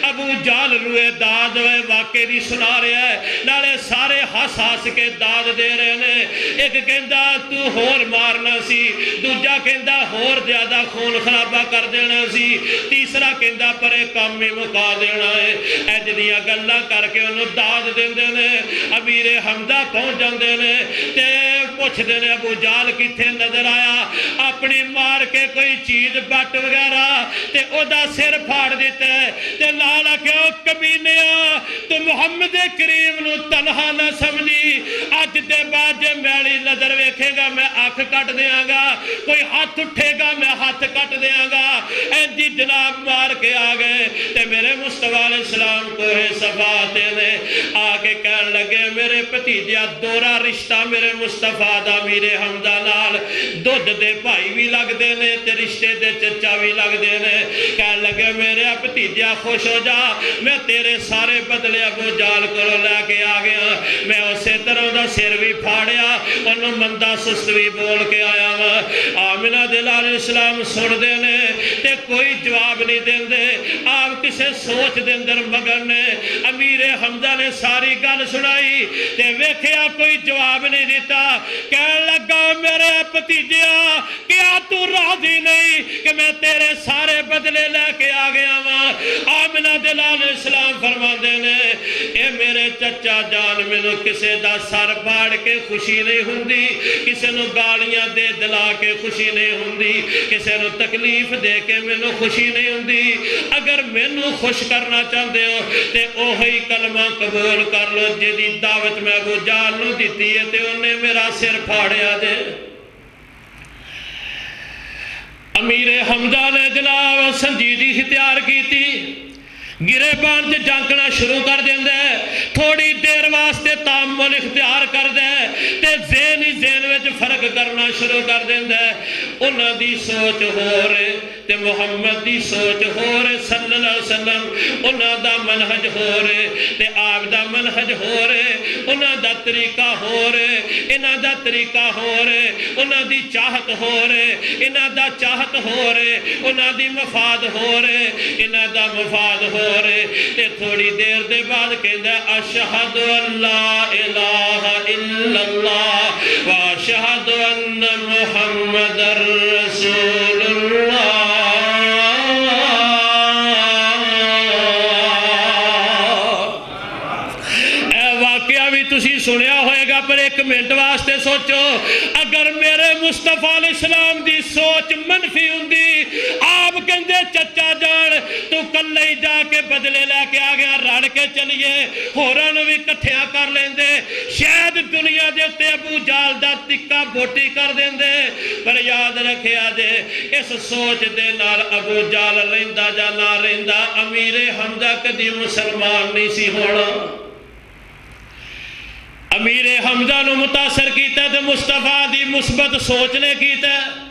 ابو جہل روئے داد ہوئے واقعے دی سنا رہا ہے نالے سارے ہس ہس کے داد دے رہے نے ایک کہندا تو ہور مارنا سی دوجا کہندا ہور زیادہ خون خرابہ کر دینا سی تیسرا کہندا پرے کام ہی مکا دینا ہے اج دیاں گلاں کر کے انہوں داد دیندے نے امیر حمزہ پہنچ جاندے نے تے پوچھدے نے ابو جہل کتھے نظر آیا اپنی مار کے کوئی چیز بٹ وغیرہ تے او دا سر پھاڑ دیتا ہے تے لالا کہو کمینیا تو محمد کریم نو تنہا نہ سمجھی اج دے بعد جے میری نظر ویکھے گا میں آنکھ کٹ دیاں گا کوئی ہاتھ اٹھے گا میں ہاتھ کٹ دیاں گا جی جناب مار کے آگئے تے میرے مصطفیٰ علیہ السلام کو ہے صفاتے نے آگے کہن لگے میرے بھتیجا دورا رشتہ میرے مصطفیٰ دا میرے حمزہ نال دودھ دے بھائی بھی لگ دینے تے رشتے دے چچا بھی لگ دینے کہن لگے میرے بھتیجا خوش ہو جا میں تیرے سارے بدلے ابو جہل کو لے کے آ گیا میں اسے طرح دا سر بھی پھاڑیا انہوں مندہ سست بھی بول کے آیا آمنہ دل علیہ السلام سن دینے تے کوئی جواب نہیں دیں دے آپ کسے سوچ دیں در مگر نے امیر حمزہ نے ساری گل سنائی تے ویکھیا کوئی جواب نہیں دیتا کہنے لگا میرے بھتیجیا کیا تو راضی نہیں کہ میں تیرے سارے بدلے لے کے آ گیا ہوں آمنہ دل علیہ السلام فرما دینے اے میرے چچا جان میں نو کسے دا سر پاڑ کے خوشی نہیں ہوندی کسے نو گالیاں دے دلا کے خوشی نہیں ہوندی کسے نو تکلیف دے کے میں نو خوشی نہیں ہوندی اگر میں نو خوش کرنا چاہتے ہو تے اوہی کلمہ قبول کر لو جدی دعوت میں ابو جہل نو دیتی ہے تے انہیں میرا سر پھاڑیا دے امیر حمزہ نے جناب سنجیدگی اختیار کی تھی گرے بان سے جانکنا شروع کر دیں دے تھوڑی دیر واسطے تعامل اختیار کر دے تے ذہنی ذہن وچ فرق کرنا شروع کر دیں دے انہاں دی سوچ ہو رہے تے محمد دی سوچ ہو رہے صلی اللہ علیہ وسلم انہاں دا منہج ہو رہے تے آپ دا منہج ہو رہے انہاں دا طریقہ ہو رہے انہاں دا طریقہ ہو رہے انہاں دی چاہت ہو رہے انہاں دا چاہت ہو رہے انہاں دی مفاد ہو رہے انہاں دا مفاد ہو رہے تے تھوڑی دیر دے بعد کہندہ اشہد ان لا الہ الا اللہ واشہد ان محمد رسول اللہ اے واقعہ بھی تسی سنیا ہوئے گا پر ایک منٹ واسطے سوچو اگر میرے مصطفیٰ علیہ السلام دی سوچ منفی ہوندی آپ کہندے چچا جان تو کلے ہی جا کے بدلے لے کے آ گیا رڑ کے چلیے ہورن بھی کٹھیاں کر لیندے شاید دنیا دے تے ابو جہل دا تکا بوٹی کر دیندے پر یاد رکھے آجے اس سوچ دے نال ابو جہل رہندا جا نہ رہندا امیر حمزہ کدی مسلمان نہیں سی ہونا امیر حمزہ نو متاثر کیتا ہے مصطفیٰ دی مثبت سوچ نے کیتا ہے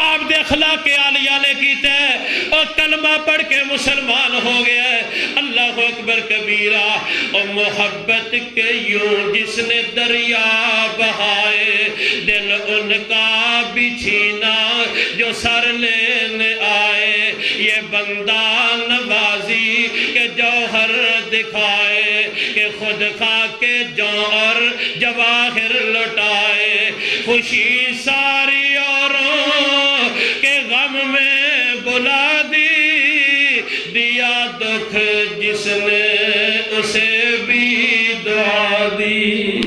آپ دے اخلاق عالیہ نے کیتا ہے اور کلمہ پڑھ کے مسلمان ہو گیا ہے اللہ اکبر کبیرہ اور محبت کے یوں جس نے دریا بہائے دل ان کا بچھینا جو سر لینے آئے یہ بندہ نوازی کے جوہر دکھائے کہ خود کھا کے جوہر جواہر لٹائے خوشی ساری اوروں کے غم میں بلا دی دیا دکھ جس نے اسے بھی دعا دی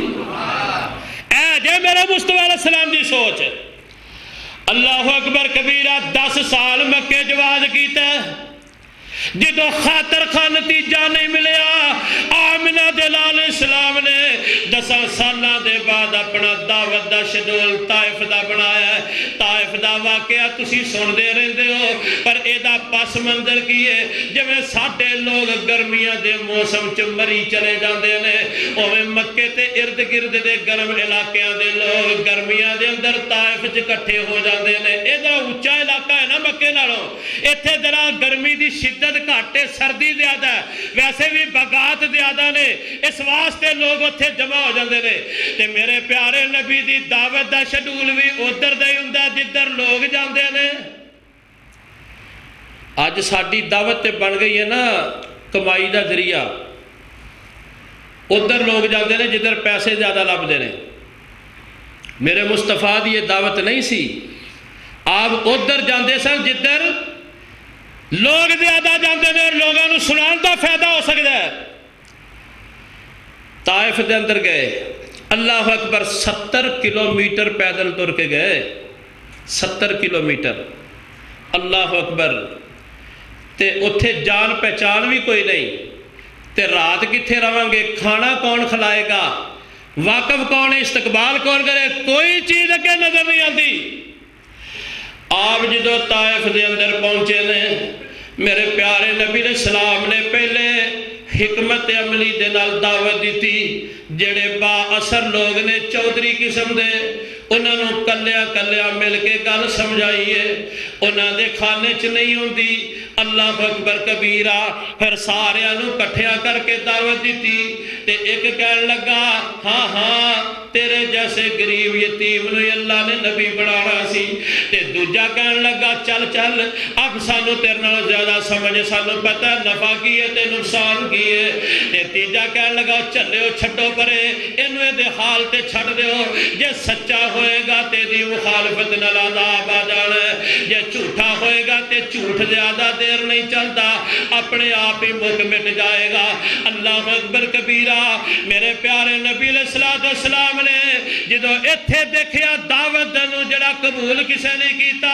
اے جے میرے مصطفیٰ علیہ السلام دی سوچ اللہ اکبر کبیرہ 10 سال مکے جواز کیتا ہے جدو خاطر خواہ نتیجہ نہیں ملیا آمنہ دل علیہ السلام نے 10 سالہ دے بعد اپنا دعوت دا شیڈول طائف دا بنایا ہے طائف دا واقعہ تسی سن دے رہندے ہو پر ایدہ پس منظر کیے جب ساٹھے لوگ گرمیاں دے موسم چ مری چلے جاندے نے اوہ مکے تے ارد گرد دے گرم علاقیاں دے لوگ گرمیاں دے اندر طائف چ کٹھے ہو جاندے نے ایدہ اونچا علاقہ ہے نا مکے نالوں ایتھے ذرا گرمی دی شدت گھاٹے سردی زیادہ ہے ویسے بھی بغات زیادہ نے اس واسطے لوگ اتھے جمع ہو جاندے نے تے میرے پیارے نبی دی دعوت دا شیڈول بھی ادھر دے ہوندا جدھر لوگ جاندے نے اج ساری دعوت تے بن گئی ہے نا کمائی دا ذریعہ، ادھر لوگ جاتے ہیں جدھر پیسے زیادہ لبھتے ہیں۔ میرے مصطفیٰ دی یہ دعوت نہیں سی، آپ ادھر جاندے سن جدھر لوگ زیادہ جاندے ہیں اور لوگوں کو سنان دا فائدہ ہو سکتا ہے۔ طائف دے اندر گئے، اللہ اکبر 70 کلومیٹر پیدل تر کے گئے، 70 کلومیٹر، اللہ اکبر۔ تے اتھے جان پہچان بھی کوئی نہیں، تے رات کتھے رہاں گے، کھانا کون کھلائے گا، واقف کون ہے، استقبال کون کرے، کوئی چیز اگے نظر نہیں آتی۔ آپ جدو طائف دے اندر پہنچے نے، میرے پیارے نبی علیہ السلام نے پہلے حکمت عملی دے نال دعوت دیتی، جڑے با اثر لوگ نے چودھری قسم دے، انہوں نے کلیا کلیا مل کے گل سمجھائیے، انہوں دے کھانے چ نہیں ہوندی، اللہ اکبر کبیرہ۔ پھر سارے انہوں کٹھیا کر کے دعوت دیتی، تے ایک کہنے لگا ہاں ہاں تیرے جیسے غریب یتیم نو اللہ نے نبی بنانا سی، تے دوجا کہنے لگا چل چل اب سانو تیرے نال زیادہ سمجھ، سانو پتہ ہے نفع کی ہے تے نقصان کی ہے، تے تیجا کہنے لگا چلے چھڈو پرے اینو دے حال تے چھڈ دیو، جے سچا ہوئے گا تے دی مخالفت نال عذاب آ جانا ہے، جے جھوٹا ہوئے گا تے جھوٹ زیادہ دیر نہیں چلتا، اپنے آپ ہی مک مٹ جائے گا۔ اللہ اکبر کبیرہ۔ میرے پیارے نبی علیہ السلام نے جدو ایتھے دیکھیا دعوت دنو جڑا قبول کسے نہیں کیتا،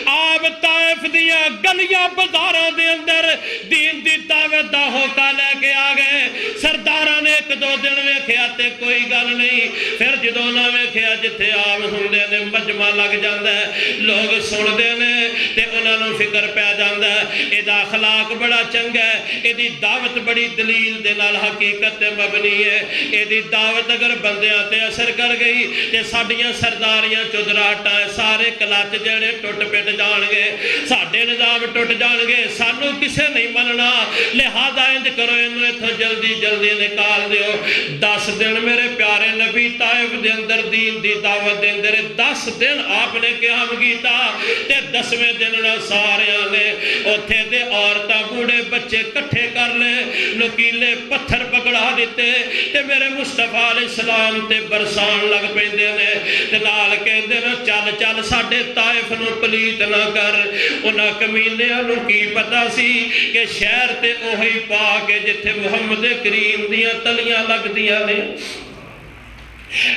آپ طائف دیا گلیاں بازاراں دے اندر دین دی دعوت دا ہوکا لے کے آ گئے۔ سرداراں نے ایک دو دن ویکھیا تے کوئی گل نہیں، پھر جدو نہ ویکھیا جتھے آپ ہوندے نے مجمع لگ جاندا ہے، لوگ سندے نے تے انہاں نوں فکر پہ جاندا ہے، ایدا اخلاق بڑا چنگا ہے، ایدی دعوت بڑی دلیل دے نال حقیقت تے مبنی ہے، ایدی دعوت اگر بندیاں تے اثر کر گئی تے ساڈیاں سرداریاں چودراہٹاں سارے کلچ جڑے ٹوٹ پٹ جان گے، ساڈے نظام ٹوٹ جان گے، سانو کسے نہیں مننا، لہذا انج کرو اینو ایتھوں جلدی جلدی نکال دیو۔ 10 دن میرے پیارے نبی طائف دے اندر دین دی دعوت دے اندر 10 دن آپ نے قیام کیتا، تے 10ویں دن سارے نے اوتھے دے عورتاں بوڑھے بچے کٹھے کر لے، نکیلے پتھر پکڑا دیتے، تے میرے مصطفیٰ علیہ السلام تے برسان لگ پیندے نے، تے نال کہندے نے چل چل ساڈے طائف نو پلیت نہ کر۔ انہاں کمینیاں نو کی پتہ سی کہ شہر تے اوہی پا کے جتھے محمد کریم دیاں تلیاں لگ دیاں نے،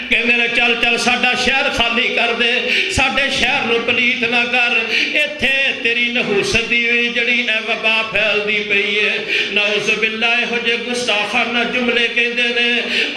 کہندے نے چل چل ساڈا شہر خالی کر دے، ساڈے شہر نو پلیت نہ کر، ایتھے تیری نحوست دی جڑی اے وبا پھیل دی پئی ہے۔ نعوذ باللہ ہو جے گستاخانہ جملے کہندے نے،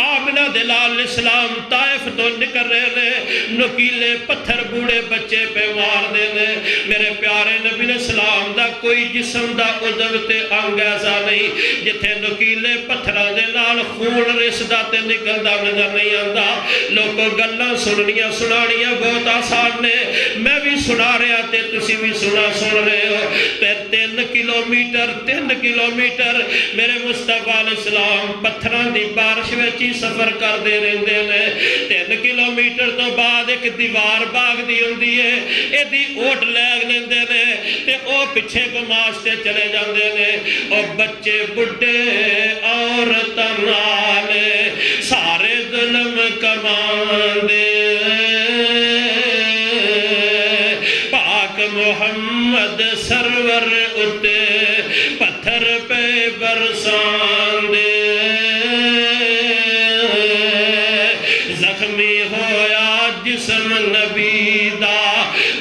آمنہ دلال علیہ السلام طائف تو نکل رہے نے، نکیلے پتھر بوڑے بچے پہ مار دے نے۔ میرے پیارے نبی علیہ السلام دا کوئی جسم دا عضو تے انگ ایسا نہیں جتھے نکیلے پتھراں دے نال خون رسدا تے نکلدا نظر نہیں آندا۔ لوگوں گلاں سننیاں سنانیاں بہت آسان نے، میں بھی سنا رہا تے تسی بھی سن رہے ہو۔ 3 کلومیٹر میرے مصطفیٰ علیہ السلام پتھراں دی بارش وچ ہی سفر کردے رہندے نے۔ 3 کلومیٹر تو بعد ایک دیوار باغ دی ہوندی ہے، ایدی اوٹ لے لیندے نے تے او پیچھے گماش تے چلے جاندے نے، او بچے بڈھے عورتاں نال سارے ظلم کمان دے، پاک محمد سرور اتے پتھر پہ برسان دے، زخمی ہویا جسم نبی دا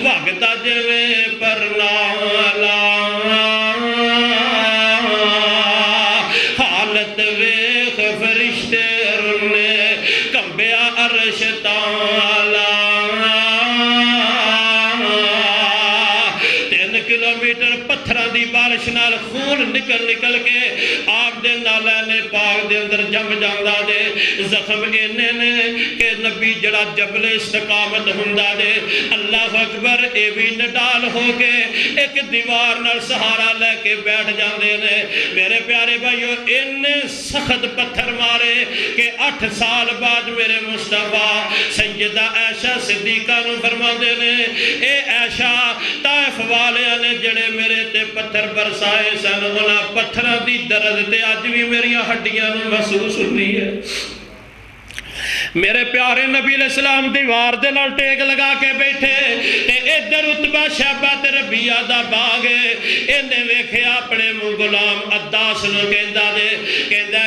وقتا جویں پر نالا، حالت ویخ فرشتے رنے کمبیا عرش تالا۔ 3 کلومیٹر پتھراں دی بارش نال خون نکل کے آپ دے نالے پاک دے اندر جم جاندا دے، زخم اینے نے کہ نبی جڑا جبل استقامت ہوندا دے، اللہ اکبر، اے بھی نڈال ہو کے ایک دیوار نال سہارا لے کے بیٹھ جاندے نے۔ میرے پیارے بھائیو، اینے سخت پتھر مارے کہ 8 سال بعد میرے مصطفیٰ سیدہ عائشہ صدیقہ نو فرماندے نے، اے عائشہ، طائف والیاں نے جڑے میرے تے پتھر برسائے سن انہاں پتھراں دی درد تے اج بھی میریاں ہڈیاں نوں محسوس ہوندی ہے میرے پیارے نبی علیہ السلام دیوار دے نال ٹیک لگا کے بیٹھے تے ادھر عتبہ شیبہ تے ربیعہ دا باغ انہیں ویکھیا اپنے منہ غلام عداس نو کہندا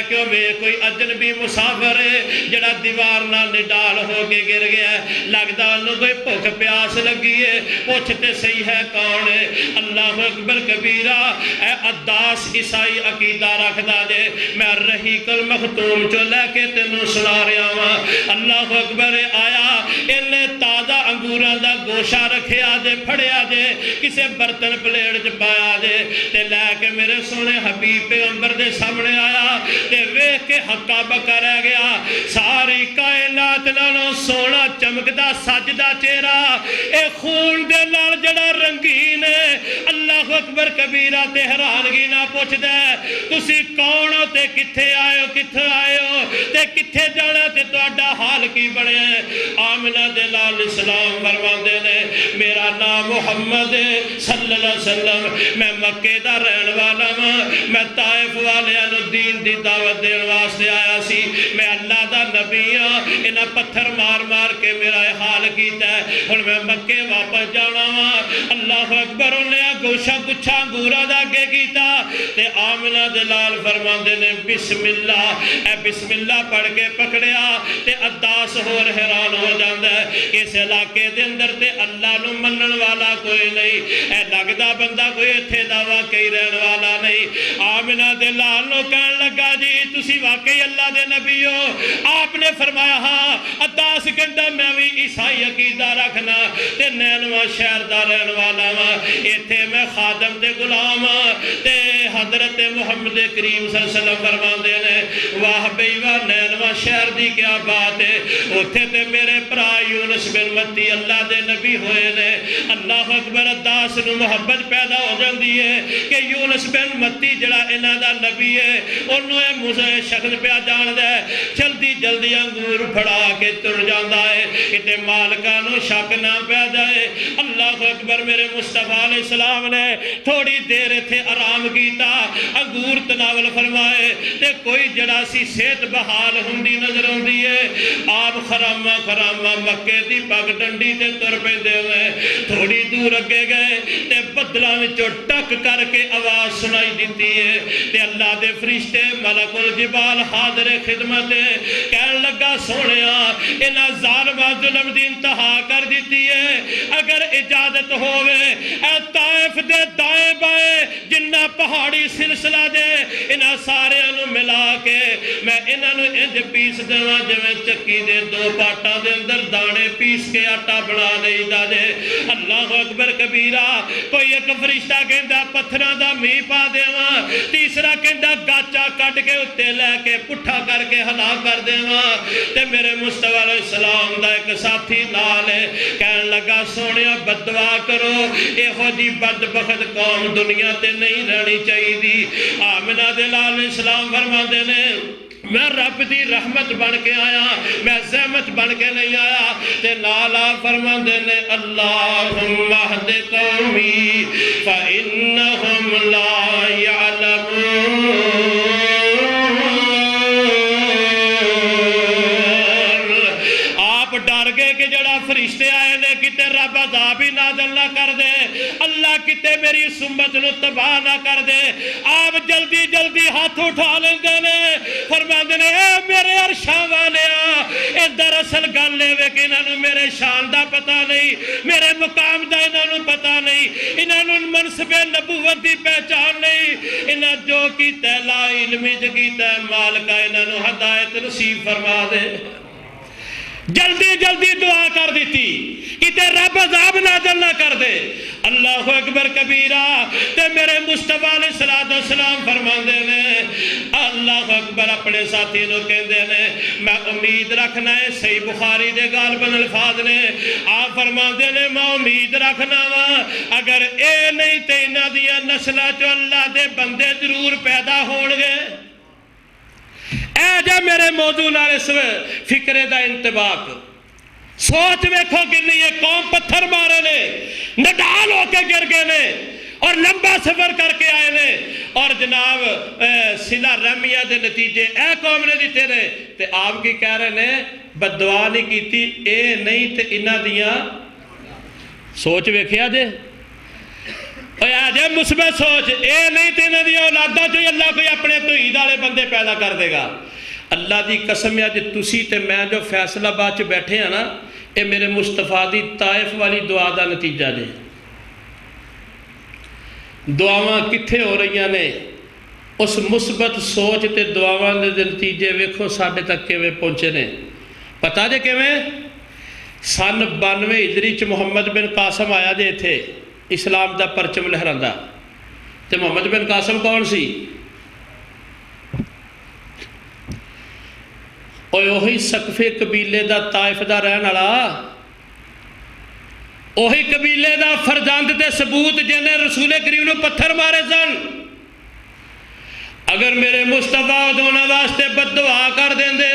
کہ وے کوئی اجنبی مسافر ہے جڑا دیوار نال نڈال ہو کے گر گیا ہے لگدا انہوں کوئی بھوک پیاس لگی ہے پوچھ تے صحیح ہے کون ہے اللہ اکبر کبیرہ اے عداس عیسائی عقیدہ رکھدا جے میں رحیق المختوم چو لے کے تینوں سنا رہا ہوں اللہ اکبر آیا انہیں تازہ انگوراں دا گوشہ رکھیا جے پھڑیا جے کسے برتن پلیٹ چ پایا جے تے لے کے میرے سونے حبیب پیغمبر دے سامنے آیا تے ویکھ کے ہکا بکا رہ گیا ساری کائنات نالوں سونا چمکدا سجدا چہرہ اے خون دے نال جڑا رنگین ہے اللہ اکبر کبیرہ تے حیرانگی نہ پوچھدا تسی کون ہو تے کتھے آئے ہو کتھے آئے ہو تے کتھے جانا تے تہاڈا حال کی بنے آمنہ دے لال اسلام فرماندے نے میرا نام محمد صلی اللہ علیہ وسلم میں مکے دا رہن والا میں طائف والیاں نو دین دی دعوت دین واسطے آیا سی میں اللہ دا نبی ہاں انہاں پتھر مار مار کے میرا حال کیتا ہے ہن میں مکے واپس جانا وا اللہ اکبر انہیں گوشہ گچھا انگورا دا اگے کیتا تے آمنہ دے لال فرماندے نے بسم اللہ اے بسم اللہ پڑھ کے پکڑیا تے عداس ہور حیران ہو جاندا ہے اس علاقے دے اندر تے اللہ نو منن والا کوئی نہیں اے لگدا بندہ کوئی ایتھے دا واقعی رہن والا نہیں آمنہ دے لال نو کہن لگا جی تسی واقعی اللہ دے نبی ہو آپ نے فرمایا ہاں عداس کہندا میں بھی عیسائی عقیدہ رکھنا تے نینوا شہر دا رہن والا وا ایتھے میں خادم دے غلام تے حضرت محمد کریم صلی اللہ علیہ وسلم فرماندے نے واہ بھئی واہ نینوا شہر دی کیا بات ہے اتھے تے میرے پرا یونس بن متی اللہ دے نبی ہوئے نے اللہ اکبر عداس نو محبت پیدا ہو جاندی ہے کہ یونس بن متی جڑا انہاں دا نبی ہے انہوں اے موسیٰ شخص پہ جان دے جلدی جلدی انگور پھڑا کے تر جاندا ہے اتے مالکاں نو شک نہ پہ جائے اللہ اکبر میرے مصطفیٰ علیہ السلام نے تھوڑی دیر اتھے آرام کیتا انگور تناول فرمائے تے کوئی جڑا سی صحت بحال ہندی نظر ہوندی ہے آپ خرامہ خرامہ مکے دی پگ ڈنڈی تے تر پیندے ہوئے تھوڑی دور اگے گئے تے بدلاں وچوں ٹک کر کے آواز سنائی دیتی ہے تے اللہ دے فرشتے ملک الجبال حاضر خدمت کہن لگا سونیا انہاں ظالماں ظلم دی انتہا کر دیتی ہے اگر اجازت ہوئے اے طائف دے دائیں بائیں جنہ پہاڑی سلسلہ دے انہاں سارے انہوں ملا کے میں انہوں انج پیس دیواں جویں چکی دے دو پاٹاں دے اندر دانے پیس کے آٹا بنا نہیں دا دے اللہ اکبر کبیرہ کوئی ایک فرشتہ کہندا پتھراں دا می پا دیواں تیسرا کہندا گاچا کٹ کے اتے لے کے پٹھا کر کے ہلا کر دیواں تے میرے مصطفیٰ علیہ السلام دا ایک ساتھی نال ہے کہن لگا سونیا بددعا کرو اے ہو جی بدبخت قوم دنیا تے نہیں رہنی چاہیے دی آمنہ دے لال علیہ السلام فرماندے نے میں رب دی رحمت بن کے آیا میں زحمت بن کے نہیں آیا تے نالا فرماندے نے اللہم اہد قومی فإنہم لا یعلمون آپ ڈر گئے کہ جڑا فرشتے آئے نے کتے رب عذاب ہی نازل نہ کر دے اللہ کتے میری سمت نو تباہ نہ کر دے آپ جلدی جلدی ہاتھ اٹھا لیندے نے فرماندے نے اے میرے عرشاں والیا اے دراصل گل لے وے کہ انہاں نو میرے شان دا پتہ نہیں میرے مقام دا انہاں نو پتہ نہیں انہاں نو منصب نبوت دی پہچان نہیں انہاں جو کیتا لا علمی جو کیتا مالکا انہاں نو ہدایت نصیب فرما دے جلدی جلدی دعا کر دیتی کہ رب عذاب نازل نہ کر دے اللہ اکبر کبیرہ تے میرے مصطفیٰ علیہ السلام فرماندے نے اللہ اکبر اپنے ساتھی نو کہندے نے میں امید رکھنا ہے صحیح بخاری دے غالباً الفاظ نے آپ فرماندے نے میں امید رکھنا وا اگر اے نہیں تے انہاں دیاں نسلاں چوں اللہ دے بندے ضرور پیدا ہون گے اے جا میرے موضوع نال اس فکرے دا انتباق سوچ ویکھو کہ نہیں یہ قوم پتھر مارے نے نڈال ہو کے گر گئے نے اور لمبا سفر کر کے آئے نے اور جناب صلہ رحمیہ دے نتیجے اے قوم نے دیتے نے تے آپ کی کہہ رہے نے بددعا نہیں کیتی اے نہیں تے انہاں دیاں سوچ ویکھیا جے جے مثبت سوچ اے نہیں تے انہاں دیاں اولاداں چوں اللہ کوئی اپنے توحید والے بندے پیدا کر دے گا اللہ دی قسم ہے جے تسی تے میں جو فیصلہ آباد چ بیٹھے ہیں نا اے میرے مصطفیٰ دی طائف والی دعا دا نتیجہ جے دعاواں کتھے ہو رہی نے اس مثبت سوچ تے دعاواں دے نتیجے ویکھو ساڈے تک کیویں پہنچے نے پتہ جے کیویں سن 92 ہجری چ محمد بن قاسم آیا جے تھے اسلام دا پرچم لہراندا تے محمد بن قاسم کون سی اوہی سقفے قبیلے دا طائف دا رہن والا اوہی قبیلے دا فرزند تے ثبوت جنہیں رسول کریم نے پتھر مارے سن اگر میرے مصطفیٰ دونوں واسطے بددعا کر دیں دے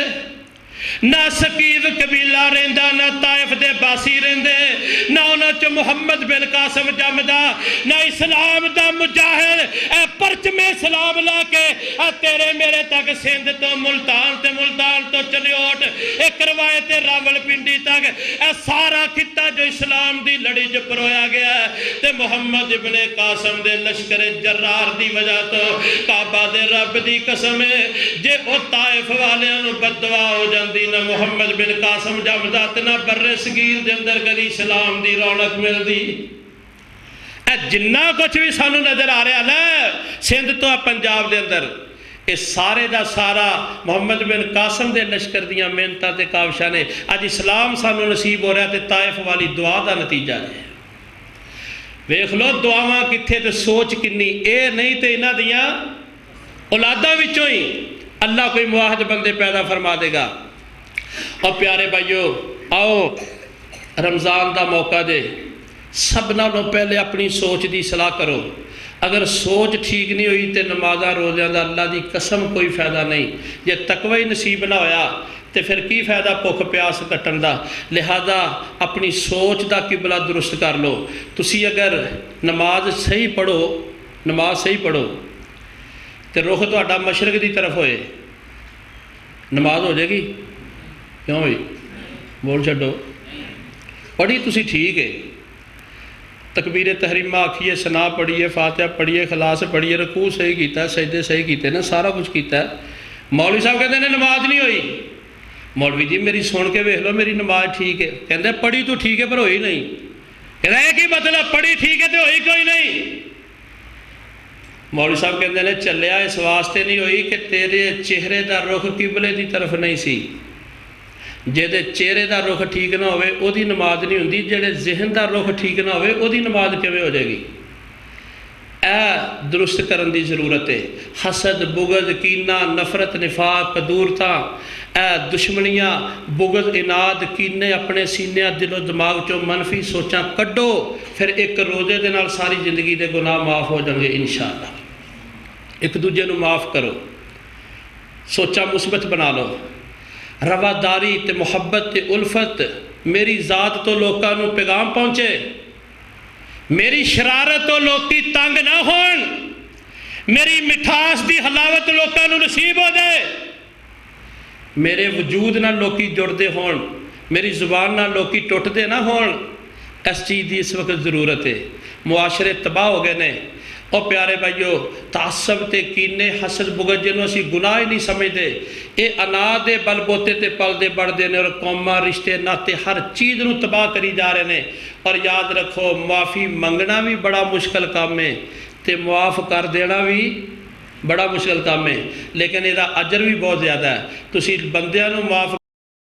نہ سقیف قبیلہ رہندا نہ طائف دے باسی رہندے نہ انہاں چ محمد بن قاسم جمدا نہ اسلام دا مجاہد اے پرچم اسلام لا کے تیرے میرے تک سندھ تو ملتان تے ملتان تو چلیوٹ ایک روایت راول پنڈی تک اے سارا خطہ جو اسلام دی لڑی چ پرویا گیا ہے تے محمد ابن قاسم دے لشکر جرار دی وجہ تو کعبہ دے رب دی قسم ہے جے او طائف والیاں نو بددعا ہو جاندی نہ محمد بن قاسم جمدا تے نہ بر صغیر دے اندر کدی اسلام دی رونق ملدی اے جنہ کچھ بھی سانو نظر آ رہا ہے سندھ تو پنجاب دے اندر اے سارے دا سارا محمد بن قاسم دے لشکر دیاں محنتاں تے کاوشاں نے اج اسلام سانو نصیب ہو رہا تے طائف والی دعا دا نتیجہ ہے ویکھ لو دعاواں کتھے تے سوچ کنی اے نہیں تے انہاں دیاں اولاداں وچوں ہی اللہ کوئی موحد بندے پیدا فرما دے گا اور پیارے بھائیو آؤ رمضان دا موقع دے سب نالوں پہلے اپنی سوچ دی اصلاح کرو اگر سوچ ٹھیک نہیں ہوئی تے نمازاں روزیاں دا اللہ دی قسم کوئی فائدہ نہیں جے تقوی ہی نصیب نہ ہویا تے پھر کی فائدہ بھوک پیاس کٹن دا لہذا اپنی سوچ دا قبلہ درست کر لو تسی اگر نماز صحیح پڑھو تے رخ تہاڈا مشرق دی طرف ہوئے نماز ہو جائے گی کیوں ہوئی بول چھڈو پڑھی تسی ٹھیک ہے تکبیر تحریمہ آکھیے ثنا پڑھیے فاتحہ پڑھیے اخلاص پڑھیے رکوع صحیح کیتا ہے سجدے صحیح کیتے نا سارا کچھ کیتا ہے مولوی صاحب کہتے ہیں نماز نہیں ہوئی مولوی جی میری سن کے ویکھ لو میری نماز ٹھیک ہے کہتے ہیں پڑھی تو ٹھیک ہے پر ہوئی نہیں کہتے ہیں کی مطلب پڑھی ٹھیک ہے تو ہوئی کوئی نہیں مولوی صاحب کہتے ہیں چلیا اس واسطے نہیں ہوئی کہ تیرے چہرے دا رخ قبلے دی طرف نہیں سی جہدے چہرے دا رخ ٹھیک نہ ہوئے او دی نماز نہیں ہوندی جہدے ذہن دا رخ ٹھیک نہ ہوئے او دی نماز کیویں ہو جائے گی اے درست کرن دی ضرورت ہے حسد بغض کینہ نفرت نفاق کدورتاں اے دشمنیاں بغض اناد کینے اپنے سینے دل و دماغ چوں منفی سوچاں کڈو پھر ایک روزے دے نال ساری زندگی دے گناہ معاف ہو جائیں گے انشاءاللہ ایک دوجے نو معاف کرو سوچاں مثبت بنا لو رواداری تے محبت تے الفت میری ذات تو لوکاں نو پیغام پہنچے میری شرارت تو لوکی تنگ نہ ہون میری مٹھاس دی حلاوت لوکاں نو نصیب ہو جائے میرے وجود نہ لوکی جڑدے ہون میری زبان نہ لوکی ٹوٹدے نہ ہون اس چیز دی اس وقت ضرورت ہے معاشرے تباہ ہو گئے نے او پیارے بھائیو تعصب تے کینے حسد بغض جنوں اسی گناہ ہی نہیں سمجھتے اے انا دے بل بوتے تے پل دے بڑھ دے نے اور قوماں رشتے ناتے ہر چیز نو تباہ کری جا رہے نے اور یاد رکھو معافی منگنا بھی بڑا مشکل کام ہے تے معاف کر دینا بھی بڑا مشکل کام ہے لیکن یہ اجر بھی بہت زیادہ ہے تسی بندیاں نو معاف